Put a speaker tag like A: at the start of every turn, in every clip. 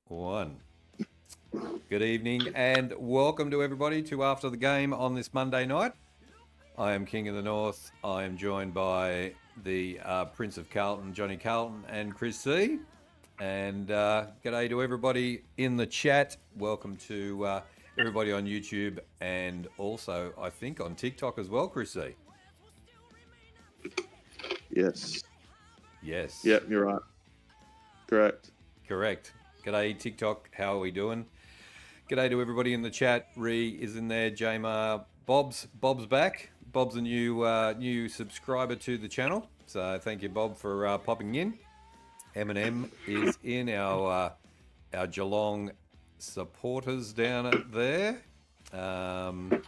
A: One. Good evening and welcome to everybody to After the Game on this Monday night. I am King of the North. I am joined by the Prince of Carlton, Johnny Carlton, and Chris C. And g'day to everybody in the chat. Welcome to everybody on YouTube and also, I think, on TikTok as well, Chris C.
B: Yes.
A: Yes.
B: Yep, you're right. Correct.
A: G'day TikTok, how are we doing? G'day to everybody in the chat. Ree is in there. Jamar, Bob's back. Bob's a new subscriber to the channel, so thank you, Bob, for popping in. Eminem is in our Geelong supporters down there, and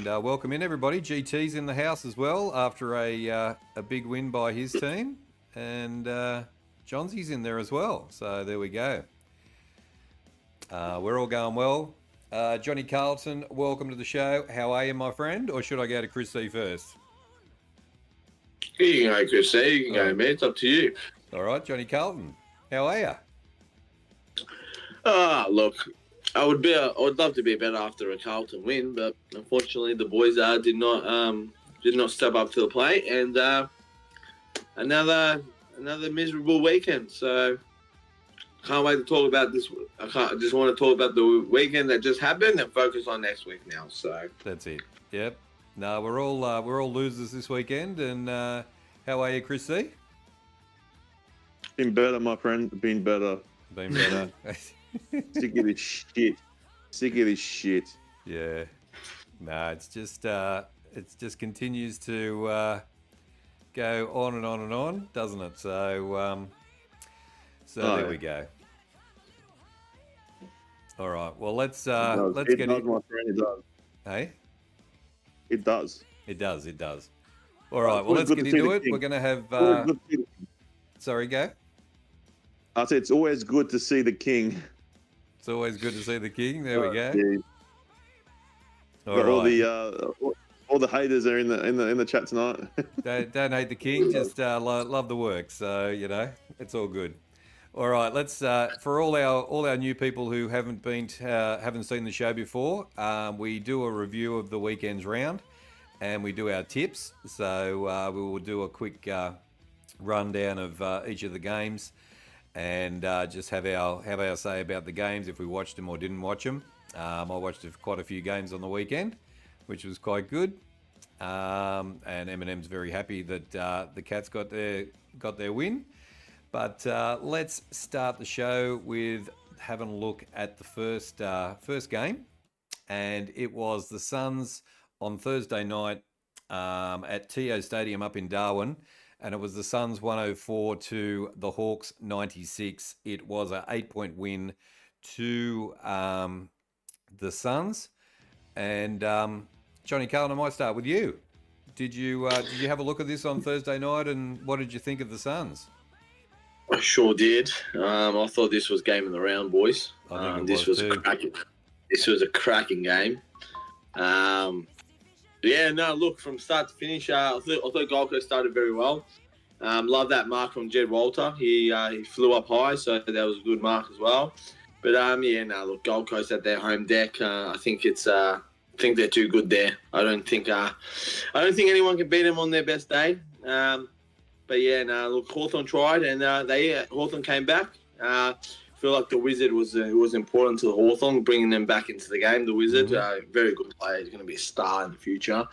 A: welcome in everybody. GT's in the house as well after a big win by his team, and Johnsy's in there as well. So there we go. We're all going well. Johnny Carlton, welcome to the show. How are you, my friend? Or should I go to Chris C first?
C: You can go, Chris C. You can go, man. It's up to you.
A: All right, Johnny Carlton. How are you?
C: Look, I would love to be better after a Carlton win, but unfortunately the boys did not step up to the plate, and another miserable weekend. So can't wait to talk about this. I just want to talk about the weekend that just happened and focus on next week now. So
A: that's it. Yep. No, we're all losers this weekend. And how are you, Chris C?
B: Been better, my friend. Been better. Sick of this shit.
A: Yeah. No, it's just continues to go on and on and on, doesn't it? So there we go. All right. Well, let's get
B: it. Does, my friend, it does.
A: Hey.
B: It does.
A: It does. All right. Well, let's get into it. We're going to have. Sorry, go.
B: I said it's always good to see the king.
A: It's always good to see the king. There we go.
B: Yeah. All the haters are in the chat tonight.
A: don't hate the king. Just love the work. So it's all good. All right. Let's for all our new people who haven't seen the show before. We do a review of the weekend's round, and we do our tips. So we will do a quick rundown of each of the games. And just have our say about the games, if we watched them or didn't watch them. I watched quite a few games on the weekend, which was quite good. And Eminem's very happy that the Cats got their win. But let's start the show with having a look at the first game, and it was the Suns on Thursday night at TO Stadium up in Darwin. And it was the Suns 104 to the Hawks 96. It was an 8-point win to the Suns. And Johnny Carlton, I might start with you. Did you have a look at this on Thursday night, and what did you think of the Suns?
C: I sure did. I thought this was game of the round, boys. This was a cracking game. Look, from start to finish, I thought Gold Coast started very well. Love that mark from Jed Walter. He flew up high, so that was a good mark as well. But look, Gold Coast at their home deck. I think they're too good there. I don't think anyone can beat them on their best day. Look, Hawthorn tried, and Hawthorn came back. Feel like the Wizard was important to the Hawthorn, bringing them back into the game. The Wizard, very good player. He's going to be a star in the future.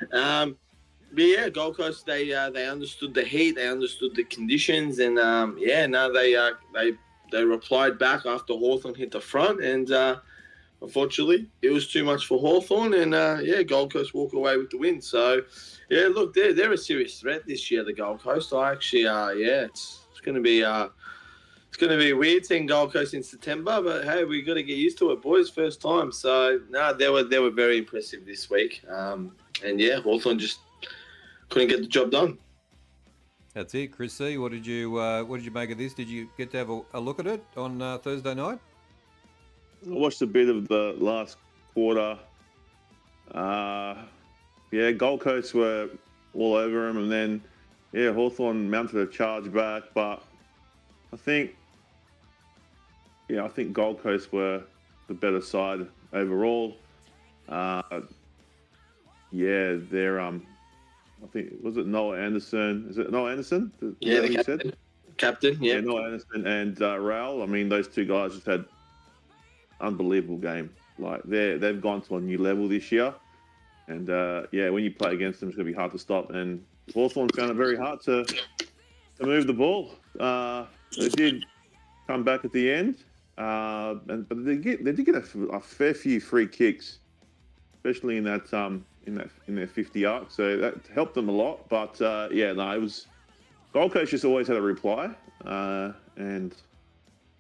C: Gold Coast, they understood the heat, they understood the conditions, and they replied back after Hawthorn hit the front, and unfortunately, it was too much for Hawthorn, and Gold Coast walk away with the win. So, look, they're a serious threat this year, the Gold Coast. I actually, it's going to be. It's going to be weird seeing Gold Coast in September, but hey, we got to get used to it, boys. First time, so they were very impressive this week, Hawthorn just couldn't get the job done.
A: That's it, Chris C. What did you make of this? Did you get to have a look at it on Thursday night?
B: I watched a bit of the last quarter. Gold Coast were all over them, and then Hawthorn mounted a charge back, but I think yeah, I think Gold Coast were the better side overall. Yeah, they're I think was it Noah Anderson? Is it Noah Anderson?
C: Yeah, the
B: you
C: captain.
B: said?
C: Captain, yeah.
B: Yeah, Noah Anderson and Raul. I mean, those two guys just had unbelievable game. Like they've gone to a new level this year, and yeah, when you play against them, it's gonna be hard to stop. And Hawthorn found it very hard to move the ball. They did come back at the end, but they did get a fair few free kicks, especially in that in their 50 arc. So that helped them a lot. But yeah, no, it was Gold Coast just always had a reply, and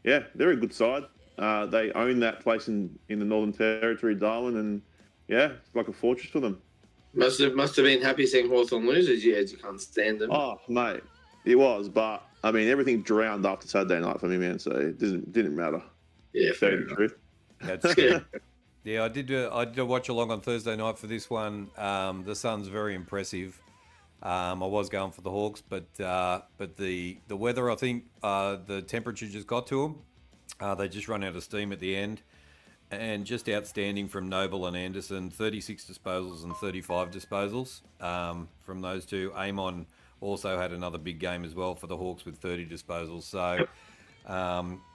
B: yeah, they're a good side. They own that place in the Northern Territory, Darwin, and yeah, it's like a fortress for them.
C: Must have been happy seeing Hawthorn lose as you can't stand them.
B: Oh, mate, it was, but I mean, everything drowned after Saturday night for me, man. So it didn't matter.
C: Yeah, fair
B: enough. Truth.
A: That's yeah. I did watch along on Thursday night for this one. The Suns very impressive. I was going for the Hawks, but the weather, I think the temperature just got to them. They just run out of steam at the end. And just outstanding from Noble and Anderson, 36 disposals and 35 disposals from those two. Amon also had another big game as well for the Hawks with 30 disposals. So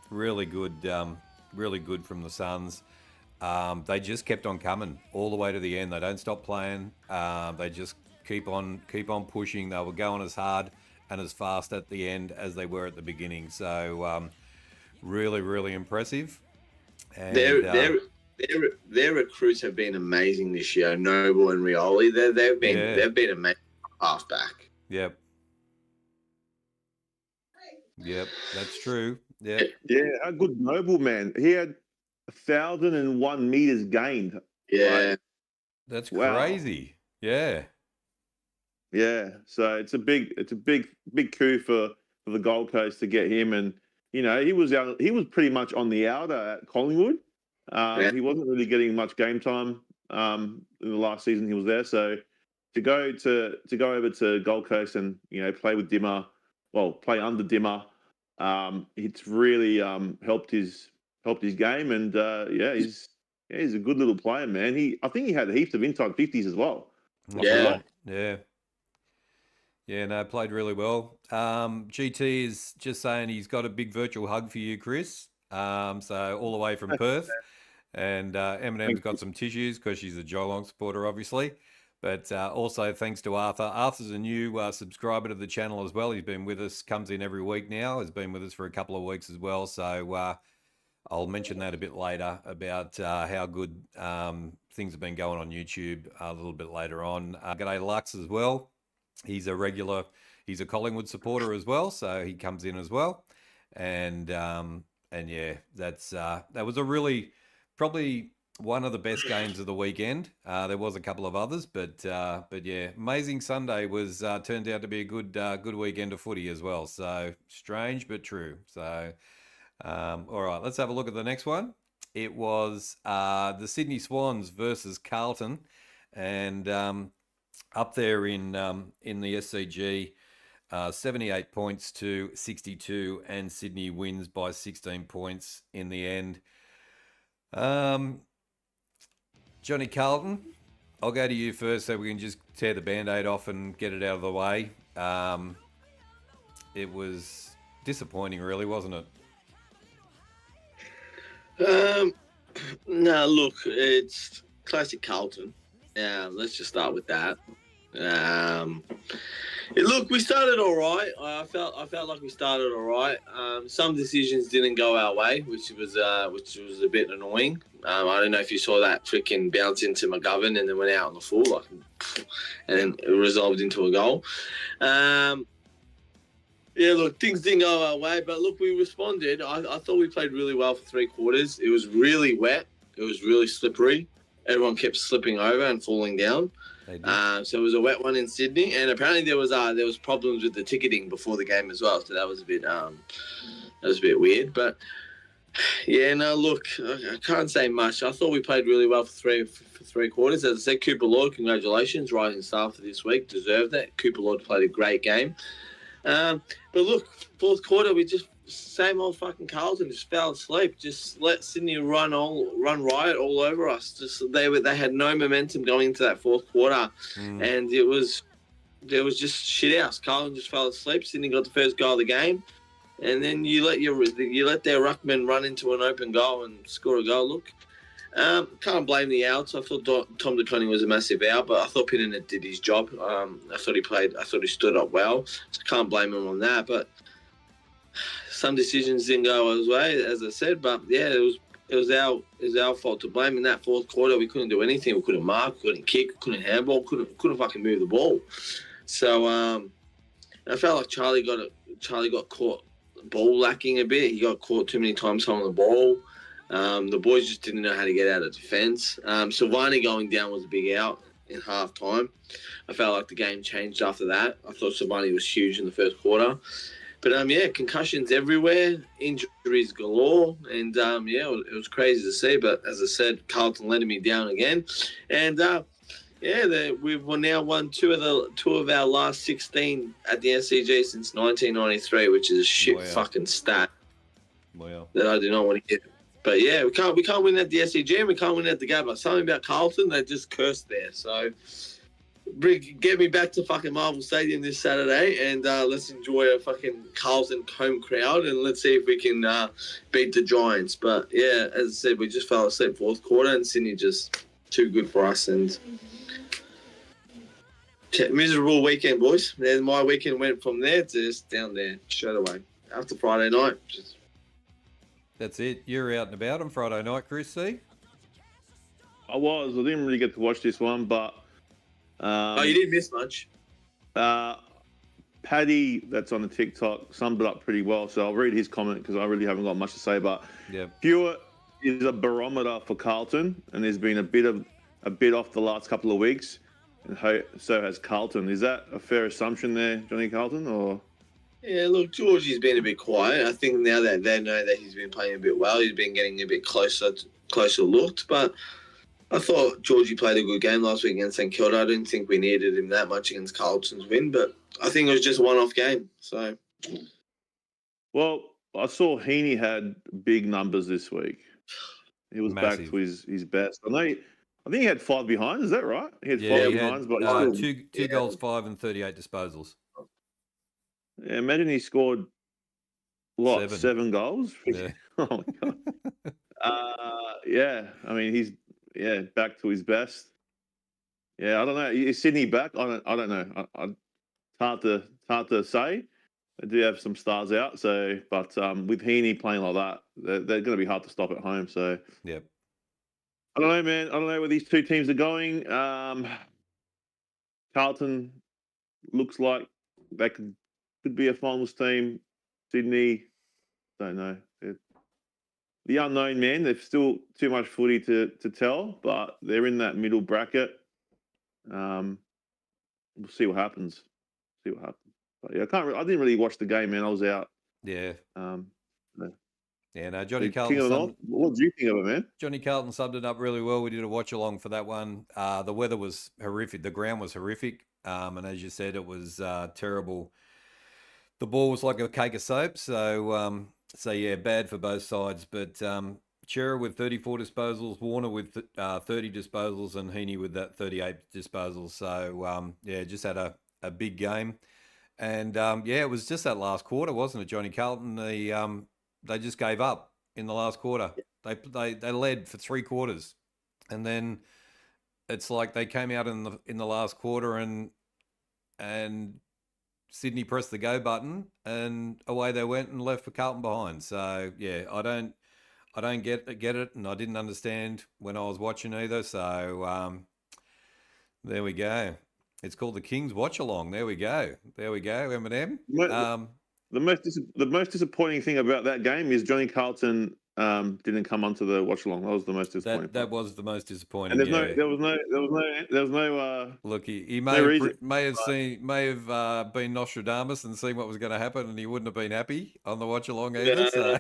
A: really good from the Suns. They just kept on coming all the way to the end. They don't stop playing. They just keep on pushing. They were going as hard and as fast at the end as they were at the beginning. So really impressive. And,
C: their recruits have been amazing this year. Noble and Rioli, they've been amazing halfback.
A: Yep, that's true. Yeah,
B: how good Noble, man. He had 1,001 meters gained.
C: Yeah,
B: like,
A: that's crazy. Yeah.
B: So it's a big coup for the Gold Coast to get him. And you know, he was pretty much on the outer at Collingwood. He wasn't really getting much game time in the last season he was there. So to go over to Gold Coast and play with Dimmer, play under Dimmer, it's really helped his game. And he's a good little player, man. I think he had heaps of inside 50s as well.
A: Yeah, no, played really well. GT is just saying he's got a big virtual hug for you, Chris. So all the way from Perth. And Eminem's got some tissues because she's a Geelong supporter, obviously. But also thanks to Arthur. Arthur's a new subscriber to the channel as well. He's been with us, comes in every week now. Has been with us for a couple of weeks as well. So I'll mention that a bit later about how good things have been going on YouTube a little bit later on. G'day Lux as well. He's a regular. He's a Collingwood supporter as well, so he comes in as well. And yeah, that was a really probably one of the best games of the weekend. There was a couple of others, but yeah, amazing Sunday was turned out to be a good weekend of footy as well. So strange but true. So all right, let's have a look at the next one. It was the Sydney Swans versus Carlton, and up there in the SCG, 78 points to 62, and Sydney wins by 16 points in the end. Johnny Carlton, I'll go to you first so we can just tear the Band-Aid off and get it out of the way. It was disappointing, really, wasn't it?
C: No, look, it's classic Carlton. Let's just start with that. Look, we started all right. I felt like we started all right. Some decisions didn't go our way, which was a bit annoying. I don't know if you saw that freaking bounce into McGovern and then went out on the full, and then it resolved into a goal. Yeah, look, things didn't go our way, but look, we responded. I thought we played really well for 3 quarters. It was really wet. It was really slippery. Everyone kept slipping over and falling down. So it was a wet one in Sydney, and apparently there was problems with the ticketing before the game as well. So that was a bit weird. But yeah, no, look, I can't say much. I thought we played really well for three quarters. As I said, Cooper Lord, congratulations, rising star for this week, deserved that. Cooper Lord played a great game. But look, fourth quarter, we just same old fucking Carlton just fell asleep. Just let Sydney run riot all over us. Just they had no momentum going into that fourth quarter, and there was just shit house. Carlton just fell asleep. Sydney got the first goal of the game, and then you let their ruckman run into an open goal and score a goal. Look, can't blame the outs. I thought Tom DeConning was a massive out, but I thought Pinnock did his job. I thought he stood up well. So can't blame him on that. But some decisions didn't go his way, as I said. But yeah, it was our fault to blame. In that fourth quarter, we couldn't do anything. We couldn't mark, couldn't kick, couldn't handball, couldn't fucking move the ball. So I felt like Charlie got caught ball lacking a bit. He got caught too many times holding the ball. The boys just didn't know how to get out of defence. Silvani going down was a big out in half time. I felt like the game changed after that. I thought Silvani was huge in the first quarter. But, concussions everywhere, injuries galore. And, it was crazy to see. But, as I said, Carlton letting me down again. And, we've now won two of our last 16 at the SCG since 1993, which is a shit fucking stat that I do not want to get. But yeah, we can't win at the SCG and we can't win at the Gabba. Something about Carlton, they just cursed there. So get me back to fucking Marvel Stadium this Saturday and let's enjoy a fucking Carlton home crowd and let's see if we can beat the Giants. But yeah, as I said, we just fell asleep fourth quarter and Sydney just too good for us and miserable weekend, boys. Then my weekend went from there to just down there, straight away. After Friday night, just...
A: That's it. You're out and about on Friday night, Chris, see?
B: I was. I didn't really get to watch this one, but...
C: you didn't miss much.
B: Paddy, that's on the TikTok, summed it up pretty well, so I'll read his comment because I really haven't got much to say, but Hewitt is a barometer for Carlton, and there's been a bit off the last couple of weeks, and so has Carlton. Is that a fair assumption there, Johnny Carlton, or...?
C: Yeah, look, Georgie's been a bit quiet. I think now that they know that he's been playing a bit well, he's been getting a bit closer looked. But I thought Georgie played a good game last week against St Kilda. I didn't think we needed him that much against Carlton's Win, but I think it was just a one-off game. So,
B: well, I saw Heaney had big numbers this week. He was
A: Massive.
B: back to his best. I think he had 5 behinds. Is that right? He had 5 behinds, but
A: two goals, 5 and 38 disposals.
B: Yeah, imagine he scored 7 goals.
A: Yeah.
B: Oh my god. I mean he's back to his best. Yeah, I don't know. Is Sydney back? I don't know. It's hard to say. They do have some stars out, so but with Heaney playing like that, they're going to be hard to stop at home. So
A: yep.
B: I don't know, man. I don't know where these two teams are going. Carlton looks like they could be a finals team. Sydney, don't know. The unknown, man. They've still too much footy to tell, but they're in that middle bracket. We'll see what happens. But yeah, I didn't really watch the game, man. I was out.
A: Yeah.
B: No,
A: Johnny Carlton.
B: What do you think of it, man?
A: Johnny Carlton summed it up really well. We did a watch along for that one. The weather was horrific. The ground was horrific. And as you said, it was terrible. The ball was like a cake of soap. So yeah, bad for both sides. But Chera with 34 disposals, Warner with 30 disposals, and Heaney with that 38 disposals. So just had a big game. And it was just that last quarter, wasn't it, Johnny Carlton? They just gave up in the last quarter. They led for 3 quarters, and then it's like they came out in the last quarter and Sydney pressed the go button and away they went and left for Carlton behind. So yeah, I don't get it, and I didn't understand when I was watching either. So there we go. It's called the Kings Watch Along. There we go, Eminem.
B: The most disappointing thing about that game is Johnny Carlton didn't come onto the watch along. That was the most disappointing.
A: That was the most disappointing.
B: And there was no.
A: Look, he may have been Nostradamus and seen what was going to happen, and he wouldn't have been happy on the watch along either. So.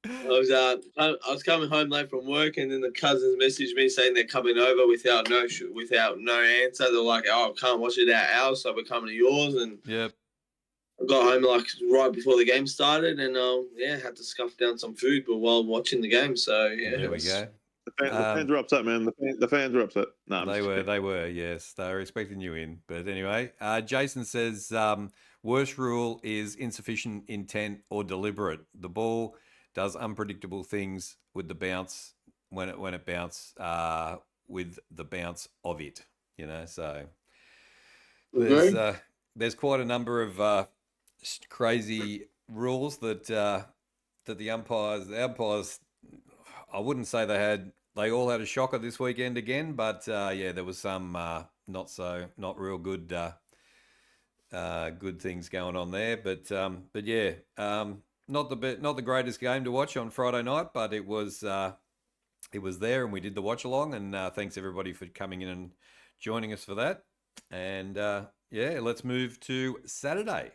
C: I was coming home late from work, and then the cousins messaged me saying they're coming over without no answer. They're like, "Oh, I can't watch it at ours, so we're coming to yours." And
A: yep.
C: I got home like right before the game started, and had to scuff down some food, but while watching the game. So yeah,
A: There we go.
B: The fans are upset, man. The fans are upset. No,
A: They were, yes. They were expecting you in. But anyway, Jason says worst rule is insufficient intent or deliberate. The ball does unpredictable things with the bounce when it bounce with the bounce of it. So there's quite a number of crazy rules that the umpires. I wouldn't say they all had a shocker this weekend again, but there was some not real good good things going on there. But not the greatest game to watch on Friday night, but it was there, and we did the watch along. And thanks everybody for coming in and joining us for that. And let's move to Saturday.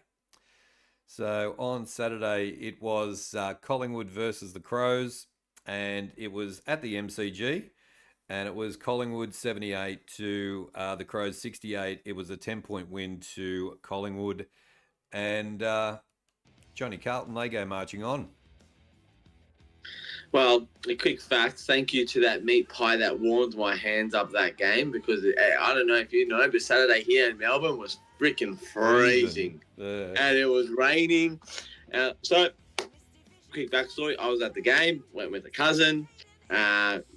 A: So on Saturday it was Collingwood versus the Crows. And it was at the MCG, and it was Collingwood 78 to the Crows 68. It was a 10-point win to Collingwood, and Johnny Carlton, they go marching on.
C: Well, a quick fact, thank you to that meat pie that warmed my hands up that game, because I don't know if you know, but Saturday here in Melbourne was freaking freezing. And it was raining. So quick backstory, I was at the game, went with a cousin,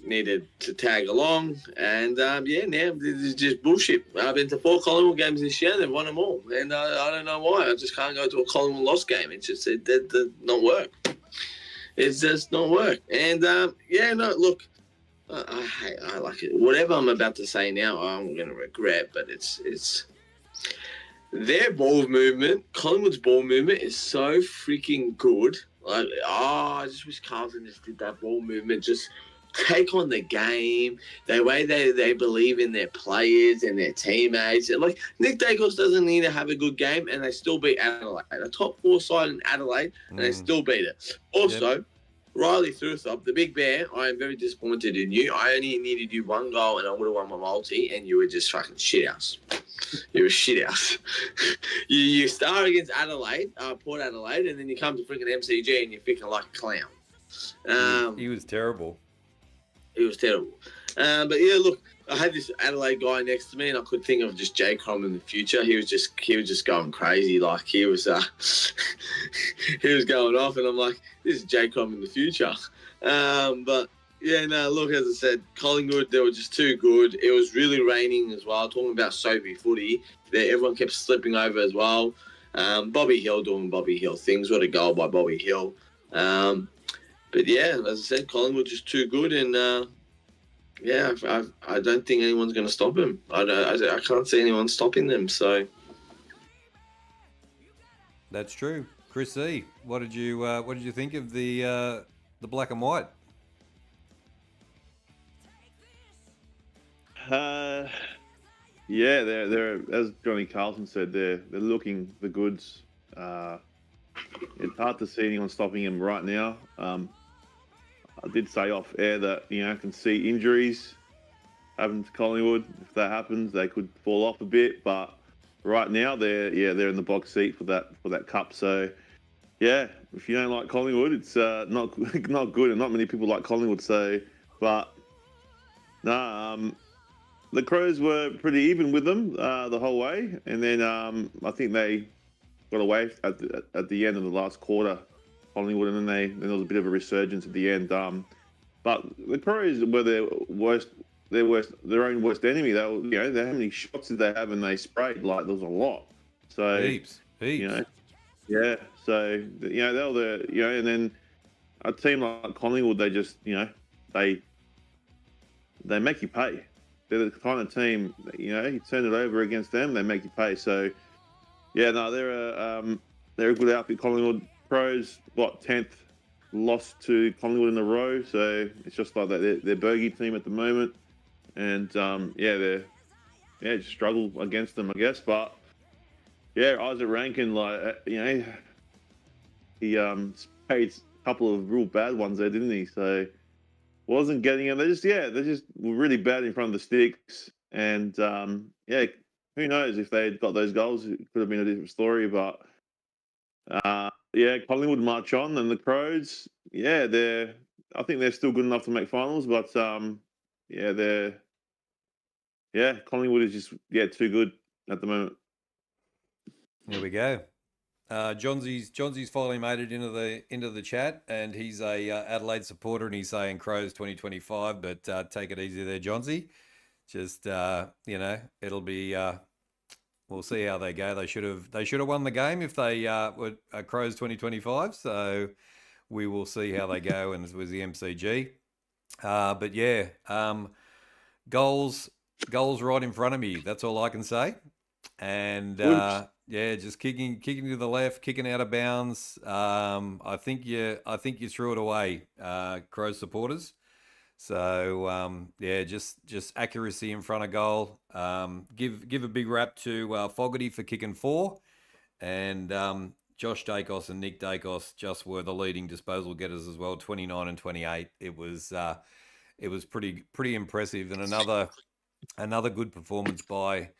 C: needed to tag along, and now this is just bullshit. I've been to 4 Collingwood games this year, and they've won them all, and I don't know why. I just can't go to a Collingwood lost game. It just it does not work. It's just not work. And look, I like it. Whatever I'm about to say now, I'm going to regret, but it's their ball movement, Collingwood's ball movement is so freaking good. Like, I just wish Carlton just did that ball movement, just take on the game, the way they believe in their players and their teammates. Like, Nick Dacos doesn't need to have a good game, and they still beat Adelaide. A top 4 side in Adelaide, and they still beat it. Also, Riley Thurthop, the big bear, I am very disappointed in you. I only needed you 1 goal, and I would have won my multi, and you were just fucking shit house. You were shit house. you start against Adelaide, Port Adelaide, and then you come to freaking MCG and you're freaking like a clown.
A: He was terrible.
C: He was terrible. But yeah, look, I had this Adelaide guy next to me, and I could think of just JCROM in the future. He was just going crazy. Like, he was he was going off, and I'm like, this is JCROM in the future. But yeah, no, look, as I said, Collingwood, they were just too good. It was really raining as well. Talking about soapy footy, everyone kept slipping over as well. Bobby Hill doing Bobby Hill things. What a goal by Bobby Hill. But yeah, as I said, Collingwood just too good, and I don't think anyone's going to stop him. I can't see anyone stopping them. So
A: that's true. Chris E, what did you think of the black and white?
B: They're as Johnny Carlton said, they're looking the goods. It's hard to see anyone stopping him right now. I did say off air that I can see injuries happen to Collingwood. If that happens, they could fall off a bit. But right now, they're in the box seat for that cup. So yeah, if you don't like Collingwood, it's not good, and not many people like Collingwood. So, but the Crows were pretty even with them the whole way, and then I think they got away at the end of the last quarter, Collingwood, and then there was a bit of a resurgence at the end. But the Crows were their own worst enemy. They were, how many shots did they have, and they sprayed like there was a lot. So
A: heaps.
B: Yeah. So they were the and then a team like Collingwood, they just they make you pay. They're the kind of team, you turn it over against them, they make you pay. So, yeah, no, they're a good outfit. Collingwood. Pros, 10th loss to Collingwood in a row. So it's just like that. They're bogey team at the moment, and just struggle against them, I guess. But yeah, Isaac Rankin, he paid a couple of real bad ones there, didn't he? So wasn't getting it. They just were really bad in front of the sticks. And who knows if they'd got those goals? It could have been a different story. But Yeah, Collingwood march on, and the Crows. Yeah, I think they're still good enough to make finals, but Collingwood is just too good at the moment.
A: There we go. Johnsy's finally made it into the chat, and he's a Adelaide supporter, and he's saying Crows 2025. But take it easy there, Johnsy. Just it'll be. We'll see how they go. They should have won the game if they were Crows 2025. So we will see how they go, and it was the MCG. But yeah, goals right in front of me. That's all I can say. And just kicking to the left, kicking out of bounds. I think you threw it away, Crows supporters. So just accuracy in front of goal. Give a big rap to Fogarty for kicking 4, and Josh Dacos and Nick Dacos just were the leading disposal getters as well, 29 and 28. It was pretty impressive, and another good performance by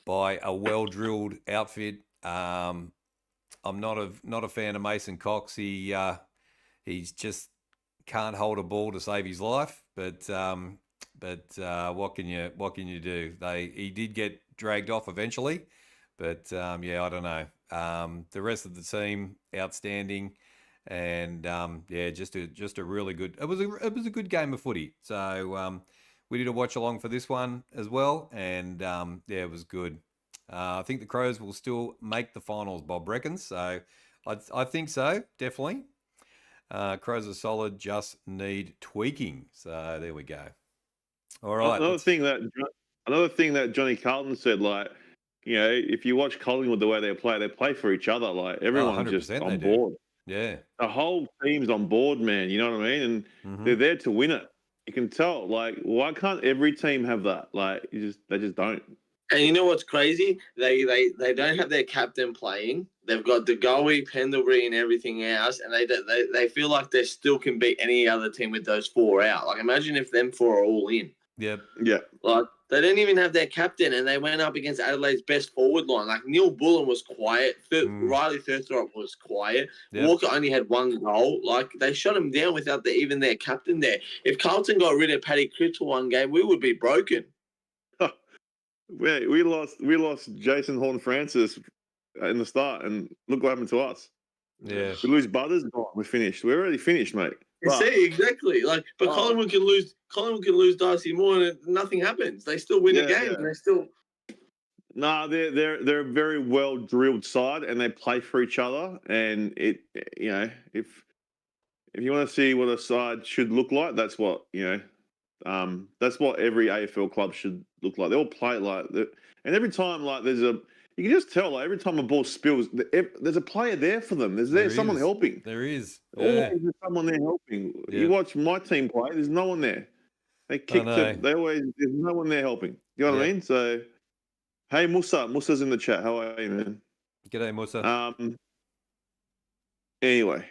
A: a well-drilled outfit. I'm not a fan of Mason Cox. He's just can't hold a ball to save his life. But what can you do? He did get dragged off eventually, but I don't know. The rest of the team outstanding, and just a really good. It was a good game of footy. So we did a watch along for this one as well, and it was good. I think the Crows will still make the finals, Bob reckons. So I think so, definitely. Crows are solid, just need tweaking. So there we go. All right.
B: Another thing that Johnny Carlton said, like, if you watch Collingwood the way they play for each other. Like everyone's just on board.
A: Yeah.
B: The whole team's on board, man. You know what I mean? And they're there to win it. You can tell. Like, why can't every team have that? Like, they just don't.
C: And you know what's crazy? They don't have their captain playing. They've got Degoe, Pendlebury, and everything else, and they feel like they still can beat any other team with those 4 out. Like, imagine if them 4 are all in.
A: Yep.
B: Yeah.
C: Like, they don't even have their captain, and they went up against Adelaide's best forward line. Like, Neil Bullen was quiet. Riley Thurthrop was quiet. Yep. Walker only had 1 goal. Like, they shut him down without even their captain there. If Carlton got rid of Paddy Cripps for 1 game, we would be broken.
B: We lost Jason Horn-Francis in the start, and look what happened to us.
A: Yeah.
B: We lose Butters, we're finished. We're already finished, mate.
C: You see, exactly. Like, but Collingwood can lose Darcy Moore, and nothing happens. They still win a game, and they still.
B: No, they're a very well drilled side, and they play for each other. And if you want to see what a side should look like, that's what that's what every AFL club should look like. They all play like that, and every time you can just tell, like, every time a ball spills, there's a player there for them. There's someone helping.
A: There is.
B: Always there's someone there helping. Yeah. You watch my team play, there's no one there. They kick there's no one there helping. You know what I mean? So, hey, Musa's in the chat. How are you, man?
A: G'day, Musa.
B: Anyway,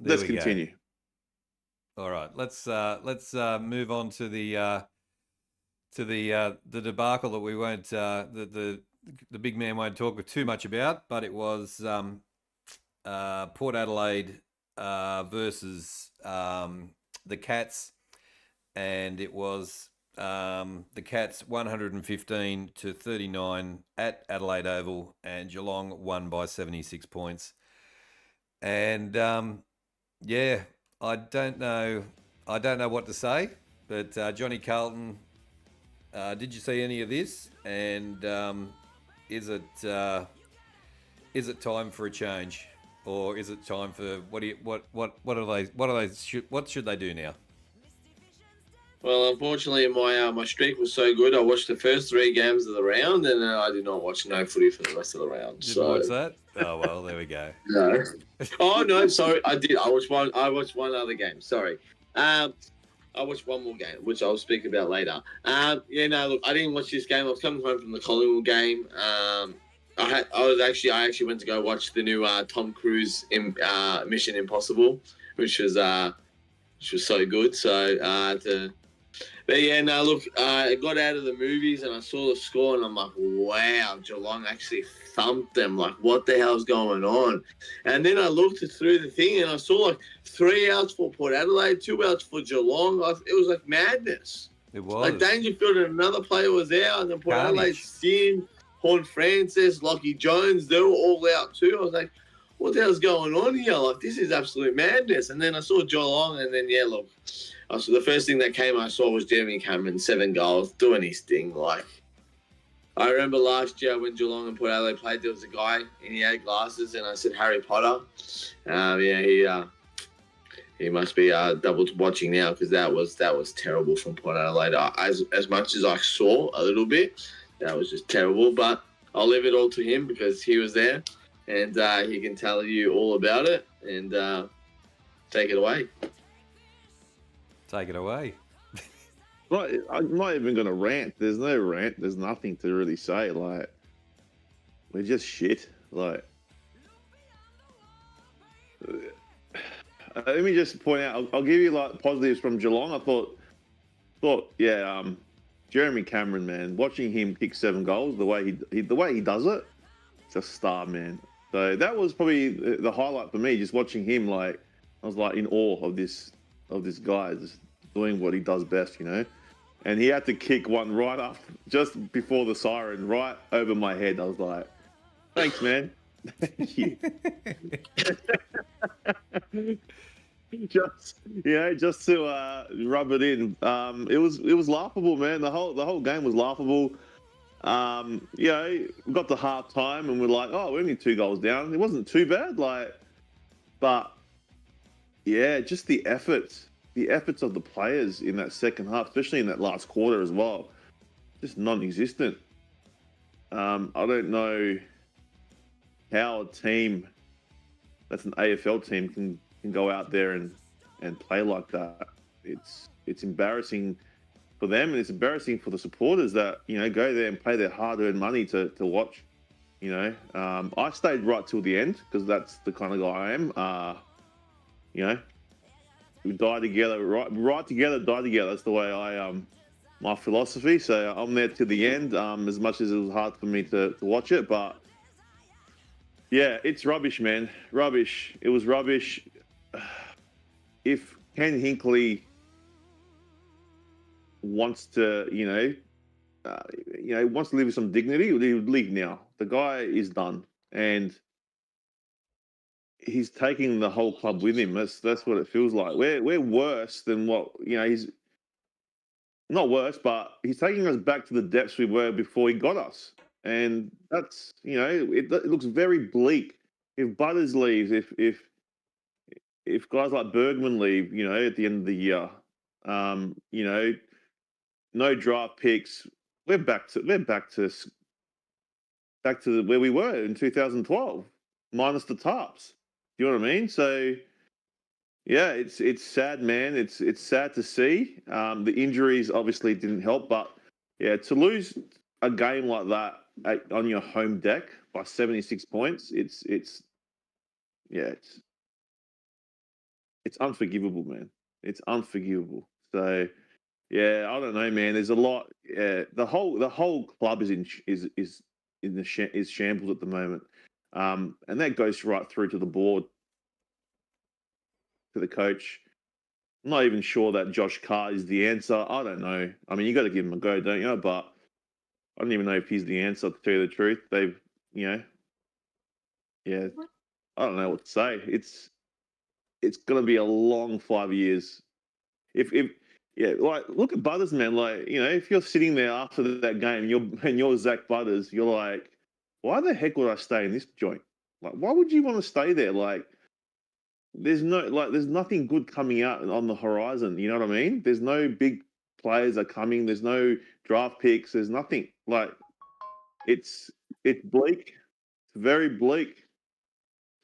B: let's continue.
A: All right, let's move on to the debacle that we won't the big man won't talk too much about, but it was Port Adelaide versus the Cats, and it was the Cats 115-39 at Adelaide Oval, and Geelong won by 76 points. And I don't know what to say, but Johnny Carlton, did you see any of this? And is it time for a change, or is it time for what should they do now?
C: Well, unfortunately, my streak was so good. I watched the first 3 games of the round, and I did not watch no footy for the rest of the round.
A: Didn't watch that? Oh well, there we go.
C: No. Oh no, sorry, I did. I watched one other game. Sorry. I watched one more game, which I'll speak about later. Look, I didn't watch this game. I was coming home from the Collingwood game. I actually went to go watch the new Tom Cruise Mission Impossible, which was so good. So But yeah, no, look, I got out of the movies and I saw the score and I'm like, wow, Geelong actually thumped them. Like, what the hell's going on? And then I looked through the thing and I saw like 3 outs for Port Adelaide, 2 outs for Geelong. It was like madness.
A: It
C: Like
A: was.
C: Dangerfield and another player was out, and then Port
A: Carnage.
C: Adelaide, Sin, Horn Francis, Lockie Jones, they were all out too. I was like, what the hell's going on here? Like, this is absolute madness. And then I saw Geelong, and then, yeah, look, the first thing that I saw was Jeremy Cameron, 7 goals, doing his thing. Like, I remember last year when Geelong and Port Adelaide played, there was a guy, and he had glasses, and I said, Harry Potter. He must be double watching now, because that was terrible from Port Adelaide. As much as I saw a little bit, that was just terrible. But I'll leave it all to him because he was there, and he can tell you all about it. And take it away.
A: Take it away.
B: Right, I'm not even going to rant. There's no rant. There's nothing to really say. Like, we're just shit. Like, let me just point out. I'll give you like positives from Geelong. I thought, yeah, Jeremy Cameron, man, watching him kick 7 goals, the way he does it, it's a star, man. So that was probably the highlight for me. Just watching him, like, I was like in awe of this guy, just doing what he does best, you know. And he had to kick one right up just before the siren, right over my head. I was like, thanks, man. Thank you. just to rub it in. It was laughable, man. The whole game was laughable. We got to half time and we're like, oh, we're only 2 goals down. It wasn't too bad, like, but yeah, just the efforts of the players in that second half, especially in that last quarter as well, just non-existent. I don't know how a team that's an AFL team can go out there and play like that. It's embarrassing for them, and it's embarrassing for the supporters that, you know, go there and pay their hard-earned money to watch. You know, I stayed right till the end because that's the kind of guy I am. You know, we die together, right together, die together. That's the way my philosophy. So I'm there to the end. As much as it was hard for me to watch it, but yeah, it's rubbish, man. Rubbish. It was rubbish. If Ken Hinckley wants to, wants to live with some dignity, he would leave now. The guy is done, and he's taking the whole club with him. That's what it feels like. We're worse than what, you know. He's not worse, but he's taking us back to the depths we were before he got us, and that's, you know, it looks very bleak. If Butters leaves, if guys like Bergman leave, you know, at the end of the year, no draft picks, we're back to where we were in 2012, minus the tops. Do you know what I mean? So yeah, it's sad, man. It's sad to see. The injuries obviously didn't help, but yeah, to lose a game like that on your home deck by 76 points, it's unforgivable, man. It's unforgivable. So yeah, I don't know, man. There's a lot. Yeah, the whole club is shambles at the moment, and that goes right through to the board, to the coach. I'm not even sure that Josh Carr is the answer. I don't know. I mean, you got to give him a go, don't you? But I don't even know if he's the answer, to tell you the truth. They've, yeah, I don't know what to say. It's going to be a long 5 years. Like, look at Butters, man. Like, you know, if you're sitting there after that game and you're Zach Butters, you're like, why the heck would I stay in this joint? Like, why would you want to stay there? Like, there's nothing good coming out on the horizon. You know what I mean? There's no big players are coming. There's no draft picks. There's nothing. Like, it's bleak. It's very bleak.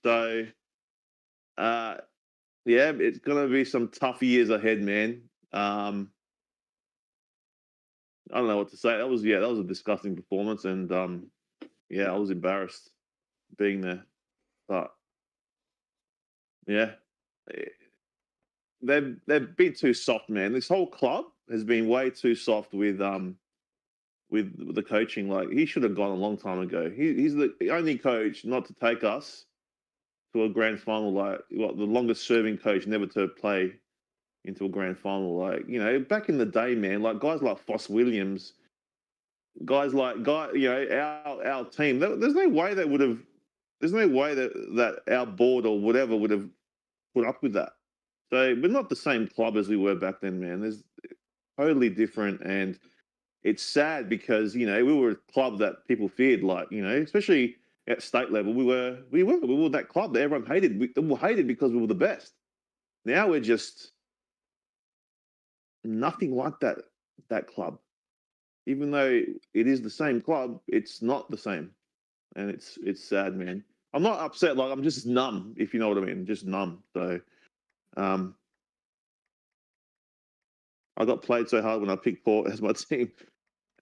B: So, yeah, it's gonna be some tough years ahead, man. I don't know what to say. That was a disgusting performance, and I was embarrassed being there. But yeah, they've been too soft, man. This whole club, has been way too soft with the coaching. Like he should have gone a long time ago. He's the only coach not to take us to a grand final. Like the longest serving coach never to play into a grand final. Like back in the day, man. Like guys like Foss Williams, our team. There's no way they would have. There's no way that our board or whatever would have put up with that. So we're not the same club as we were back then, man. There's totally different, and it's sad because we were a club that people feared, like especially at state level. We were that club that everyone hated. We were hated because we were the best. Now we're just nothing like that club. Even though it is the same club, it's not the same, and it's sad, man. I'm not upset. Like I'm just numb, if you know what I mean. Just numb. So, I got played so hard when I picked Port as my team.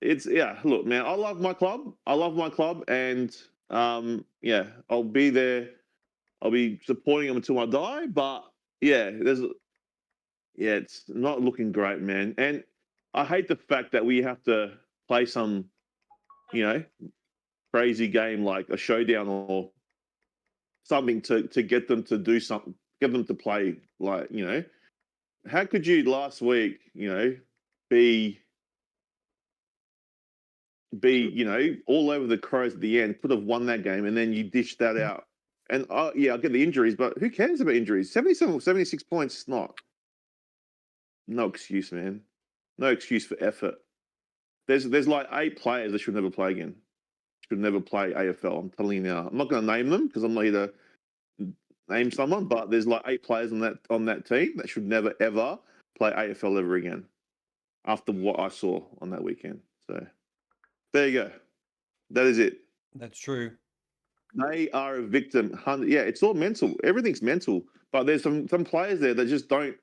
B: Look, man, I love my club. And I'll be there. I'll be supporting them until I die. But it's not looking great, man. And I hate the fact that we have to play some, crazy game like a showdown or something to get them to do something, get them to play. Like, how could you last week, be all over the Crows at the end, could have won that game, and then you dish that out. And I get the injuries, but who cares about injuries? 77 or 76 points, not. No excuse, man. No excuse for effort. There's like 8 players that should never play again. Should never play AFL. I'm telling you now. I'm not going to name them because I'm not here to name someone, but there's like 8 players on that team that should never ever play AFL ever again after what I saw on that weekend. So there you go. That is it.
A: That's true.
B: They are a victim. Yeah, it's all mental. Everything's mental. But there's some players there that just don't.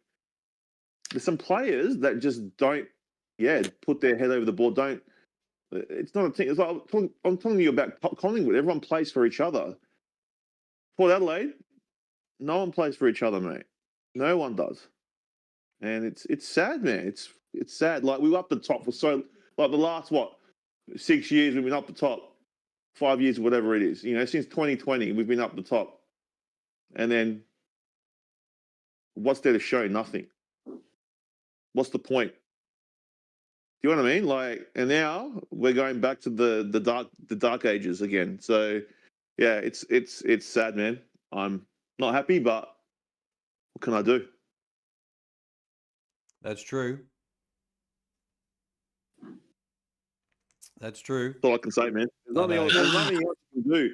B: There's some players that just don't. Put their head over the board. Don't. It's not a thing. It's like I'm telling you about Collingwood. Everyone plays for each other. Port Adelaide, no one plays for each other, mate. No one does, and it's sad, man. It's sad. Like we were up the top for so like the last 6 years we've been up the top, 5 years, whatever it is. Since 2020 we've been up the top, and then what's there to show? Nothing. What's the point? Do you know what I mean? Like, and now we're going back to the dark ages again. So, yeah, it's sad, man. I'm not happy, but what can I do?
A: That's true. That's true.
B: That's all I can say, man. There's nothing else you can do.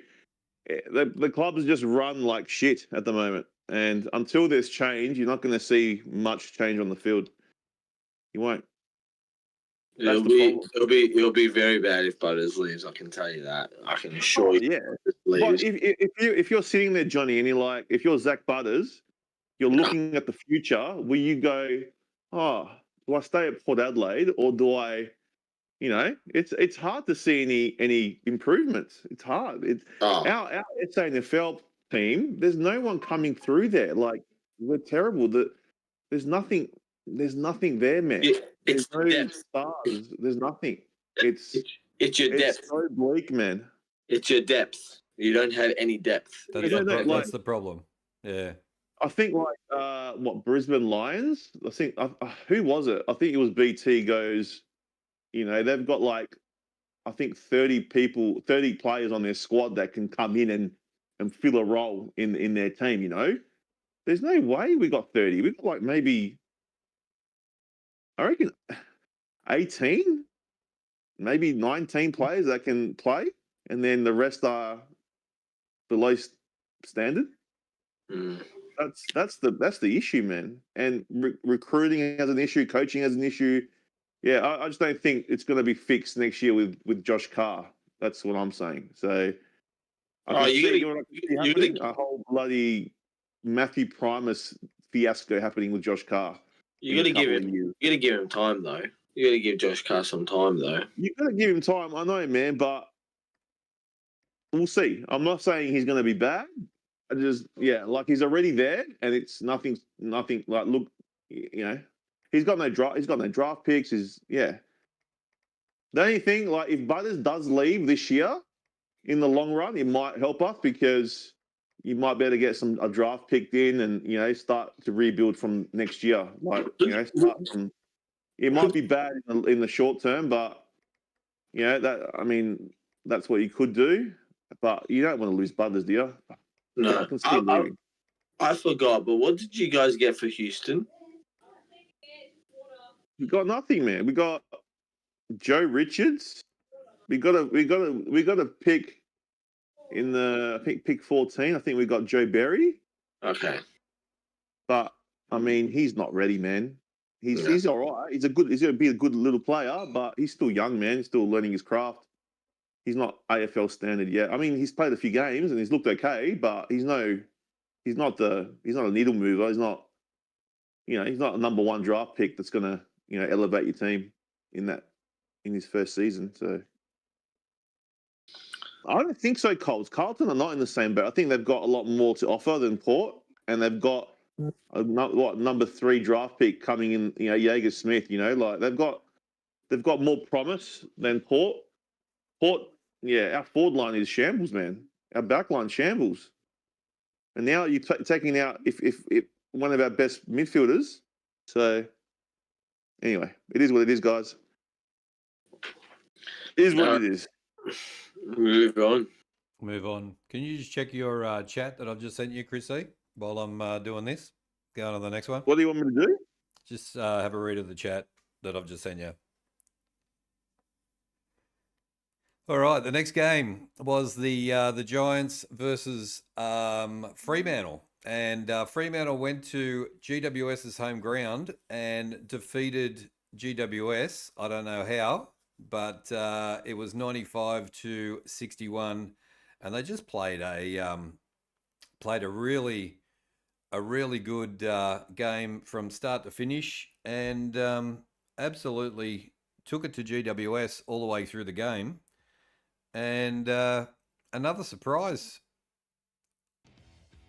B: The club is just run like shit at the moment, and until there's change, you're not going to see much change on the field. You won't.
C: It'll be very bad if Butters leaves. I can tell you that. I can assure you.
B: Yeah. But if you're sitting there, Johnny, and you're like, if you're Zach Butters, you're looking at the future. Will you go, do I stay at Port Adelaide or do I? It's hard to see any improvements. It's hard. Our SANFL team. There's no one coming through there. Like we're terrible. There's nothing there, man.
C: It's
B: no
C: depth.
B: stars. There's nothing. It's
C: your depth.
B: It's so bleak, man.
C: It's your depth. You don't have any depth.
A: That's the problem. Yeah.
B: I think Brisbane Lions. I think who was it? I think it was BT goes. They've got I think 30 players on their squad that can come in and fill a role in their team. There's no way we got 30. We got maybe. I reckon 18, maybe 19 players that can play, and then the rest are below standard.
C: Mm.
B: That's the issue, man. And recruiting has an issue, coaching has an issue. Yeah, I just don't think it's going to be fixed next year with Josh Carr. That's what I'm saying. So I can see a whole bloody Matthew Primus fiasco happening with Josh Carr.
C: You got to give him time, though. You got to give Josh Carr some time, though.
B: You got to give him time. I know, man, but we'll see. I'm not saying he's going to be bad. He's already there, and it's nothing. Like, look, He's got no draft. He's got no draft picks. The only thing, like, if Butters does leave this year, in the long run, it might help us because you might be able to get a draft picked in and start to rebuild from next year. Like it might be bad in the short term, but that's what you could do. But you don't want to lose Butters, do you?
C: No,
B: I can see him leaving.
C: I forgot. But what did you guys get for Houston?
B: We got nothing, man. We got Joe Richards. We got a pick in the pick 14. I think we got Joe Berry.
C: Okay.
B: But I mean, he's not ready, man. He's all right. He's going to be a good little player, but he's still young, man. He's still learning his craft. He's not AFL standard yet. I mean, he's played a few games and he's looked okay, but he's not a needle mover. He's not a number one draft pick that's going to elevate your team in his first season. So I don't think so, Colts. Carlton are not in the same boat. I think they've got a lot more to offer than Port, and they've got number 3 draft pick coming in. Jaeger Smith. Like they've got more promise than Port. Port, our forward line is shambles, man. Our back line shambles, and now you're taking out if one of our best midfielders. So anyway, it is what it is, guys. It is what it is.
C: Move on.
A: Can you just check your chat that I've just sent you, Chrissy, while I'm doing this? Go on to the next one.
B: What do you want me to do?
A: Just have a read of the chat that I've just sent you. All right, the next game was the Giants versus Fremantle. And Fremantle went to GWS's home ground and defeated GWS. I don't know how, but it was 95-61, and they just played a really good game from start to finish, and absolutely took it to GWS all the way through the game. And another surprise,